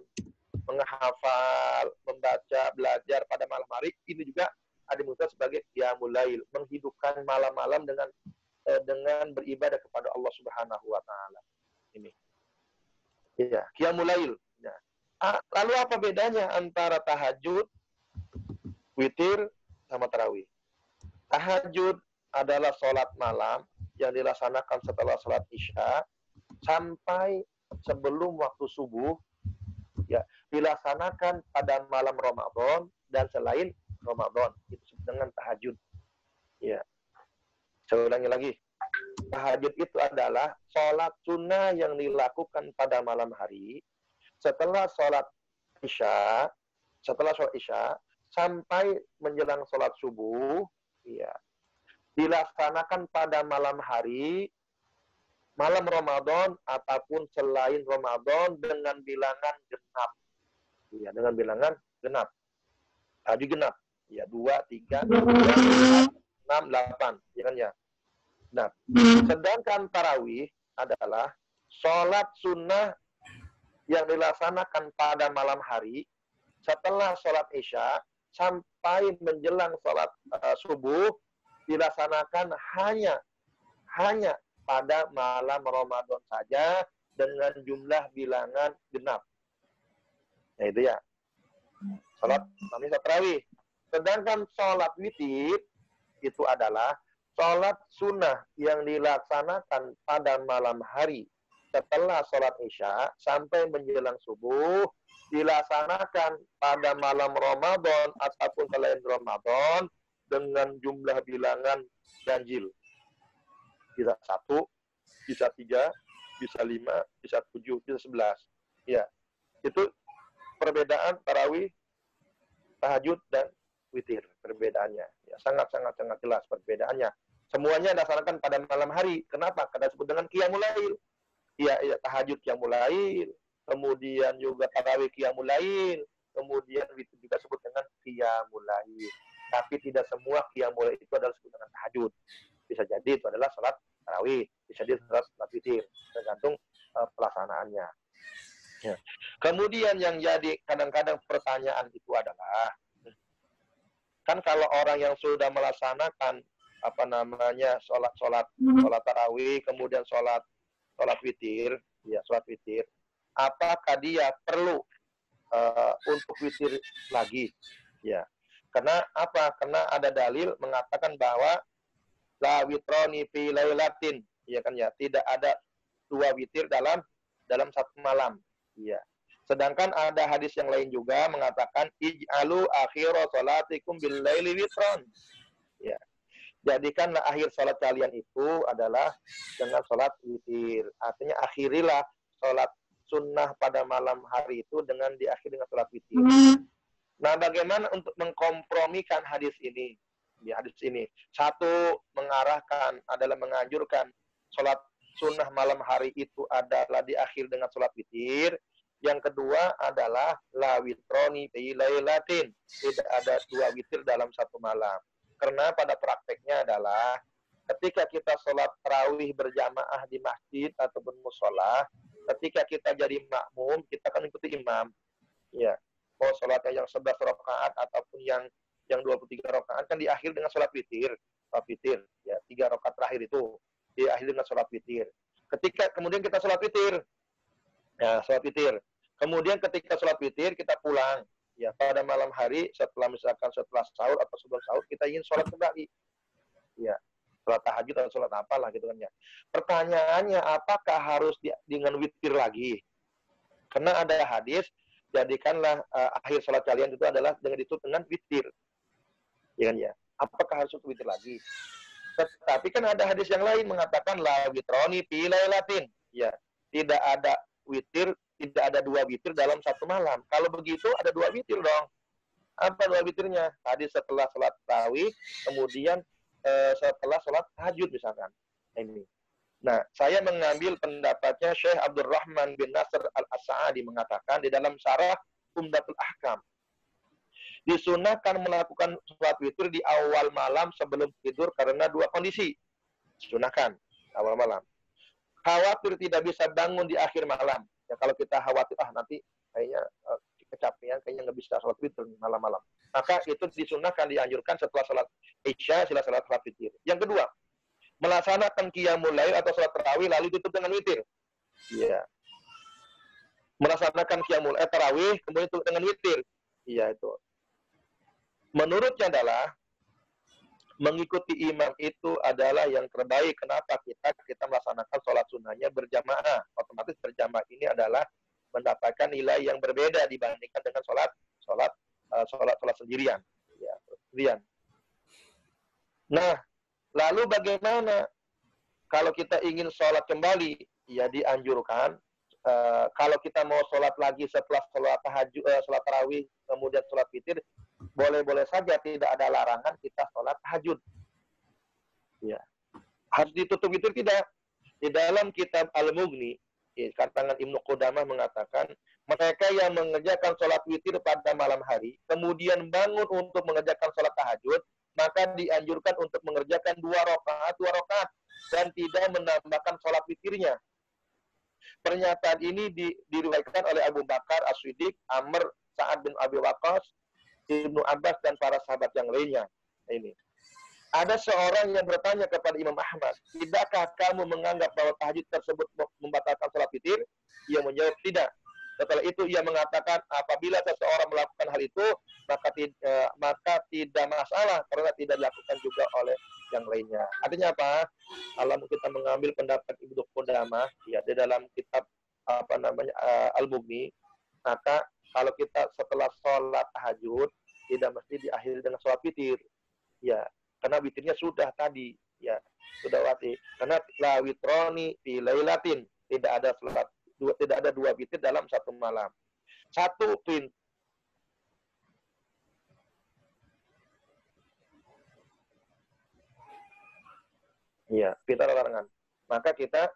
menghafal, membaca, belajar pada malam hari, ini juga ada yang disebut sebagai qiyamul lail, menghidupkan malam-malam dengan beribadah kepada Allah Subhanahu wa taala. Ini. Ya, qiyamul lail. Ya. Lalu apa bedanya antara tahajud, witir, sama tarawih? Tahajud adalah sholat malam yang dilaksanakan setelah sholat Isya sampai sebelum waktu subuh, ya, dilaksanakan pada malam Ramadan dan selain Ramadan, itu dengan tahajud. Ya. Saya ulangi lagi. Tahajud itu adalah sholat sunnah yang dilakukan pada malam hari setelah sholat isya, sampai menjelang sholat subuh, ya, dilaksanakan pada malam hari, malam Ramadan ataupun selain Ramadan dengan bilangan genap. Ya, dengan bilangan genap. Tahajud genap. Ya, 2, 3, 4, 6, 8. Ya kan ya? Nah, sedangkan tarawih adalah sholat sunnah yang dilaksanakan pada malam hari setelah sholat isya sampai menjelang sholat subuh, dilaksanakan hanya pada malam Ramadan saja dengan jumlah bilangan genap. Nah itu ya, sholat namanya sholat tarawih. Sedangkan sholat witir itu adalah sholat sunnah yang dilaksanakan pada malam hari setelah sholat isya sampai menjelang subuh, dilaksanakan pada malam Ramadan ataupun selain Ramadan dengan jumlah bilangan ganjil. Bisa 1, bisa 3, bisa 5, bisa 7, bisa 11. Ya, itu perbedaan tarawih, tahajud, dan witir. Perbedaannya. Ya, sangat jelas perbedaannya. Semuanya dilaksanakan pada malam hari. Kenapa? Karena disebut dengan qiyamul lail. Ya, tahajud qiyamul lail, kemudian juga tarawih qiyamul lail, kemudian witir juga disebut dengan qiyamul lail. Tapi tidak semua qiyamul lail itu adalah disebut dengan tahajud. Bisa jadi itu adalah salat tarawih, bisa jadi salat witir, tergantung pelaksanaannya. Ya. Kemudian yang jadi kadang-kadang pertanyaan itu adalah, kan kalau orang yang sudah melaksanakan sholat tarawih, kemudian sholat witir, ya sholat witir, apakah dia perlu untuk witir lagi? Ya, karena apa? Karena ada dalil mengatakan bahwa la witroni fi lailatin, ya kan ya, tidak ada 2 witir dalam satu malam. Ya. Sedangkan ada hadis yang lain juga mengatakan ij'alu akhira salatikum bil laili witron. Ya. Jadikanlah akhir salat kalian itu adalah dengan salat witir. Artinya akhirilah salat sunnah pada malam hari itu dengan diakhiri dengan salat witir. Nah, bagaimana untuk mengkompromikan hadis ini? Ya, hadis ini. Satu, menganjurkan salat sunnah malam hari itu adalah diakhiri dengan salat witir. Yang kedua adalah la witroni fi lailatin. Tidak ada 2 witir dalam satu malam. Karena pada prakteknya adalah ketika kita sholat tarawih berjamaah di masjid ataupun musola, ketika kita jadi makmum, kita akan ikuti imam. Ya, mau sholatnya yang 11 rakaat ataupun yang 23 rakaat kan diakhiri dengan sholat witir. Sholat witir, ya 3 rakaat terakhir itu diakhiri dengan sholat witir. Kemudian kita sholat witir, ya sholat witir. Kemudian ketika sholat witir kita pulang. Ya, pada malam hari setelah sahur atau sebelum sahur kita ingin sholat kembali. Ya, sholat tahajud atau sholat apalah gitu kan ya. Pertanyaannya, apakah harus dengan witir lagi? Karena ada hadis, jadikanlah akhir sholat kalian itu adalah ditutup dengan witir. Ya kan ya. Apakah harus witir lagi? Tetapi kan ada hadis yang lain mengatakan la witroni fi lailatin. Ya, tidak ada witir, tidak ada 2 witir dalam satu malam. Kalau begitu ada 2 witir dong. Apa 2 witirnya? Tadi setelah sholat tarawih, kemudian setelah sholat tahajud misalkan. Ini. Nah, saya mengambil pendapatnya Syekh Abdurrahman bin Nasr al-As-Sa'adi mengatakan di dalam syarah Umdatul Ahkam. Disunahkan melakukan sholat witir di awal malam sebelum tidur karena 2 kondisi. Disunahkan awal malam. Khawatir tidak bisa bangun di akhir malam. Ya, kalau kita khawatir, nanti kayaknya kecapean, kayaknya nggak bisa sholat witir malam-malam. Maka itu disunahkan, dianjurkan setelah sholat isya, setelah sholat witir. Yang kedua, melaksanakan qiyamul lail atau sholat tarawih lalu tutup dengan witir. Iya. Melaksanakan qiyamul tarawih kemudian tutup dengan witir. Iya itu. Menurutnya adalah mengikuti imam itu adalah yang terbaik. Kenapa? Kita melaksanakan sholat sunnahnya berjamaah. Otomatis berjamaah ini adalah mendapatkan nilai yang berbeda dibandingkan dengan sholat sendirian. Ya, sendirian. Nah, Lalu bagaimana kalau kita ingin sholat kembali? Ya dianjurkan kalau kita mau sholat lagi setelah sholat tahajud, sholat tarawih, kemudian sholat witir, boleh-boleh saja, tidak ada larangan kita sholat tahajud. Ya. Harus ditutup witir tidak? Di dalam kitab Al-Mughni, karangan Ibnu Qudamah mengatakan, mereka yang mengerjakan sholat witir pada malam hari, kemudian bangun untuk mengerjakan sholat tahajud, maka dianjurkan untuk mengerjakan 2 rakaat, dan tidak menambahkan sholat witirnya. Pernyataan ini diriwayatkan oleh Abu Bakar As-Siddiq, Amr, Sa'ad bin Abi Waqqas, Ibnu Abbas, dan para sahabat yang lainnya. Ini. Ada seorang yang bertanya kepada Imam Ahmad, tidakkah kamu menganggap bahwa tahajud tersebut membatalkan sholat witir? Ia menjawab tidak. Setelah itu ia mengatakan, apabila seseorang melakukan hal itu, maka tidak masalah, karena tidak dilakukan juga oleh yang lainnya. Artinya apa? Kalau kita mengambil pendapat Ibnu Qudamah, ya di dalam kitab Al-Mughni, maka kalau kita setelah sholat tahajud, tidak mesti diakhiri dengan sholat witir. Ya, karena witirnya sudah tadi, ya sudah wati. Karena la witroni fi lailatin, tidak ada 2 witir dalam satu malam. Satu pin. Iya, kita larangan. Maka kita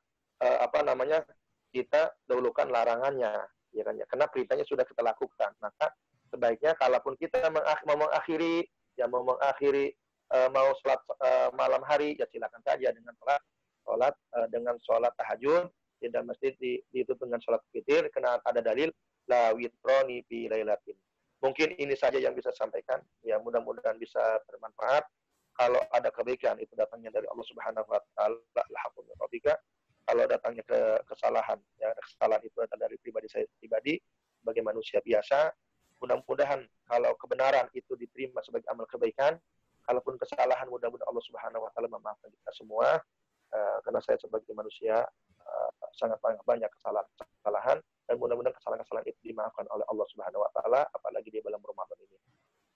kita dahulukan larangannya, ya kan ya. Karena perintahnya sudah kita lakukan. Maka sebaiknya kalaupun kita mau mengakhiri mau sholat malam hari, ya silakan saja dengan sholat tahajud, tidak mesti ditutup dengan sholat witir, karena ada dalil la witroni fi lailatin. Mungkin ini saja yang bisa sampaikan, ya mudah-mudahan bisa bermanfaat. Kalau ada kebaikan itu datangnya dari Allah Subhanahu wa taala, alhamdulillah min rabbika. Kalau datangnya kesalahan, ya kesalahan itu adalah dari saya pribadi sebagai manusia biasa. Mudah-mudahan kalau kebenaran itu diterima sebagai amal kebaikan, kalaupun kesalahan, mudah-mudahan Allah Subhanahu wa taala memaafkan kita semua, karena saya sebagai manusia sangat banyak kesalahan, dan mudah-mudahan kesalahan-kesalahan itu dimaafkan oleh Allah Subhanahu wa taala, apalagi di bulan Ramadan ini.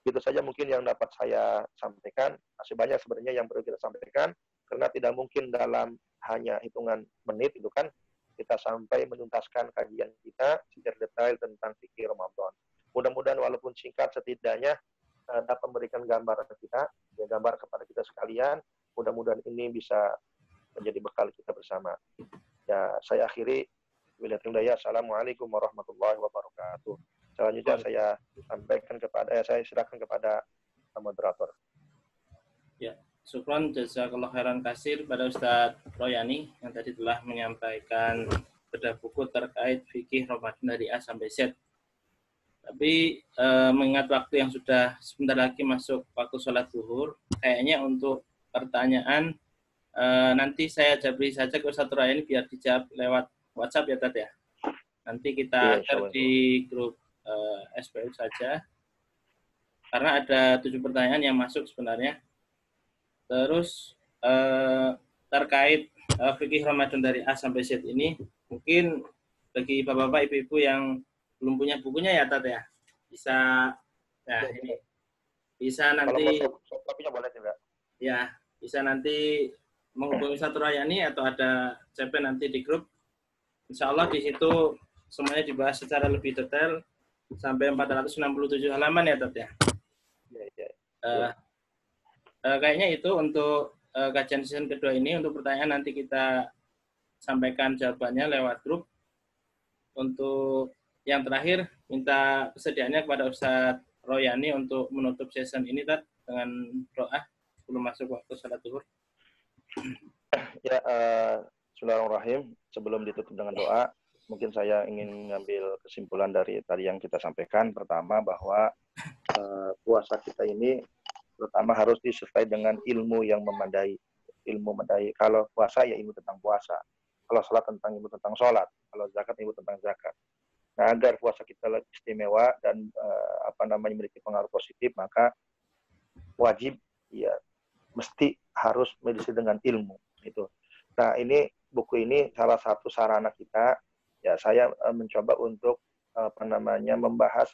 Itu saja mungkin yang dapat saya sampaikan. Masih banyak sebenarnya yang perlu kita sampaikan, karena tidak mungkin dalam hanya hitungan menit itu kan kita sampai menuntaskan kajian kita secara detail tentang fikih Ramadan. Mudah-mudahan walaupun singkat, setidaknya dapat memberikan gambar kepada kita sekalian. Mudah-mudahan ini bisa menjadi bekal kita bersama. Ya, saya akhiri. Assalamualaikum warahmatullahi wabarakatuh. Selanjutnya saya silakan kepada moderator. Ya, syukron jazakallahu khairan kasir pada Ustadz Royani yang tadi telah menyampaikan bedah buku terkait fikih Ramadan dari A sampai Z. Tapi mengingat waktu yang sudah sebentar lagi masuk waktu sholat zuhur, kayaknya untuk pertanyaan nanti saya jabri saja ke Ustadz Royani biar dijawab lewat WhatsApp ya Tad ya. Nanti kita share di grup SPU saja. Karena ada 7 pertanyaan yang masuk sebenarnya. Terus terkait fikih Ramadan dari A sampai Z ini, mungkin bagi bapak-bapak, ibu-ibu yang belum punya bukunya ya Tat ya, bisa ini bisa nanti boleh juga. Ya, bisa nanti menghubungi Ustadz Royani atau ada CP nanti di grup. Insya Allah di situ semuanya dibahas secara lebih detail sampai 467 halaman ya Tat ya. Kayaknya itu untuk kajian season kedua ini. Untuk pertanyaan nanti kita sampaikan jawabannya lewat grup. Untuk yang terakhir, minta kesediaannya kepada Ustadz Royani untuk menutup season ini Tat, dengan doa sebelum masuk waktu salat zuhur. Ya, bismillahirrahmanirrahim. Sebelum ditutup dengan doa, mungkin saya ingin mengambil kesimpulan dari tadi yang kita sampaikan. Pertama, bahwa puasa kita ini pertama harus disertai dengan ilmu yang memadai. Kalau puasa ya ilmu tentang puasa. Kalau sholat tentang ilmu tentang sholat. Kalau zakat ilmu tentang zakat. Nah, agar puasa kita lebih istimewa dan memiliki pengaruh positif, maka wajib ya mesti harus medisi dengan ilmu itu. Nah, ini buku ini salah satu sarana kita. Ya, saya mencoba untuk membahas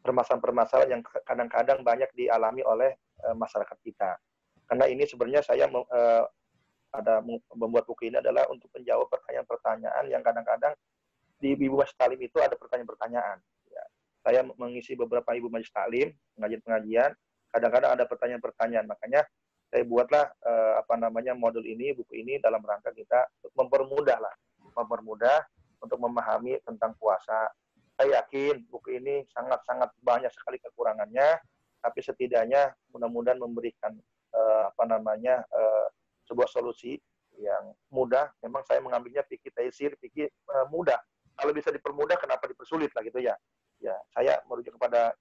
permasalahan-permasalahan yang kadang-kadang banyak dialami oleh masyarakat kita. Karena ini sebenarnya saya ada membuat buku ini adalah untuk menjawab pertanyaan-pertanyaan yang kadang-kadang di Ibu Majelis Taklim itu ada pertanyaan-pertanyaan. Ya. Saya mengisi beberapa Ibu Majelis Taklim, pengajian-pengajian, kadang-kadang ada pertanyaan-pertanyaan. Makanya saya buatlah modul ini, buku ini dalam rangka kita mempermudah untuk memahami tentang puasa. Saya yakin buku ini sangat-sangat banyak sekali kekurangannya, tapi setidaknya mudah-mudahan memberikan sebuah solusi yang mudah. Memang saya mengambilnya fikih taisir, fikih mudah. Kalau bisa dipermudah, kenapa dipersulit lah gitu ya. Ya, saya merujuk kepada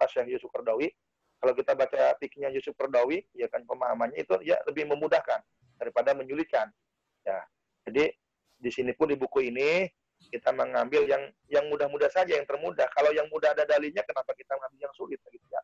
Syekh Yusuf Qaradawi. Kalau kita baca fikihnya Yusuf Qaradawi, ya kan pemahamannya itu ya lebih memudahkan daripada menyulitkan. Ya, jadi di sini pun di buku ini kita mengambil yang mudah-mudah saja, yang termudah. Kalau yang mudah ada dalilnya, kenapa kita mengambil yang sulit gitu ya?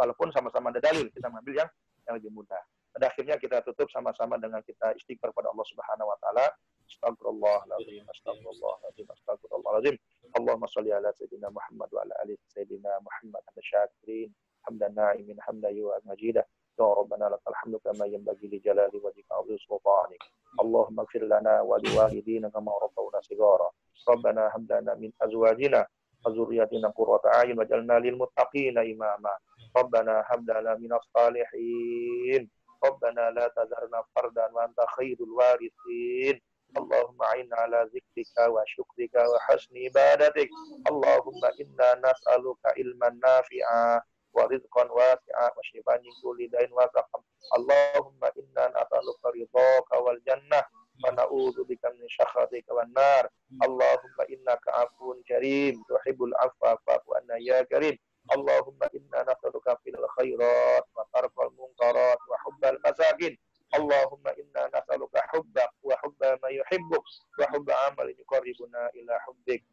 Walaupun sama-sama ada dalil, kita mengambil yang lebih mudah. Pada akhirnya kita tutup sama-sama dengan kita istighfar pada Allah Subhanahu wa taala. Astagfirullahaladzim, astagfirullahaladzim, astagfirullahaladzim. Allahumma shalli ala sayyidina Muhammad wa ala ali sayyidina Muhammad al-syakirin. Hamdan na'imin hamdan yu'ad majidah. Ya Rabbana lakal hamdu kama yanbaghi li jalali wajhika wa sultanik. Allahumma ighfir lana wa liwalidina kama rabbawna shighara. Rabbana hab lana min azwajina wa dhurriyyatina qurrata a'yun waj'alna lil muttaqina imama. Rabbana hab lana minas salihin. Rabbana la tazarna fardan wa anta khairul warithin. Allahumma a'inna ala zikrika wa syukrika wa hasni ibadatik. Allahumma inna nas'aluka ilman nafi'a wa rizqan wasi'a wa shifaan min kulli da'in wa saqam. Allahumma inna nas'aluka ridhaka wal jannah wa na'udzu bika min sakhatika wan nar. Allahumma innaka 'afuwun karim tuhibbul 'afwa fa'fu anna ya karim. Allahumma inna nas'aluka fil khairat wa tarkal munkarat wa hubbal masakin. Allahumma inna nas'aluka hubbak wa hubba ma yuhibbuk wa hubba amalin yuqarribuna ila hubbik.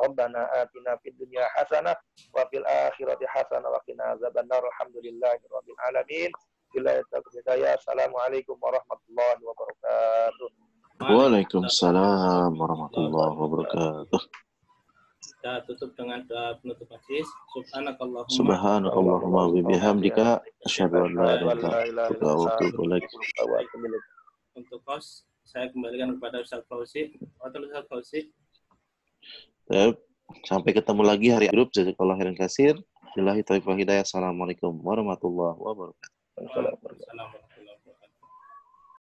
Rabbana atina fid dunya hasanah wa fil akhirati hasanah wa qina adzabannar. Alhamdulillahi rabbil alamin. Assalamualaikum warahmatullahi wabarakatuh. Waalaikumsalam warahmatullahi wabarakatuh. Kita tutup dengan doa penutup majlis. Subhanakallahumma wa bihamdika asyhadu an la ilaha illa anta astaghfiruka wa atubu ilaik. Untuk kos, saya kembalikan kepada Ustaz Fauzi. Ustaz Fauzi. Sampai ketemu lagi hari grup. Jazakallahu khairan katsir. Billahi taufiq wal hidayah. Assalamualaikum warahmatullahi wabarakatuh. Assalamualaikum.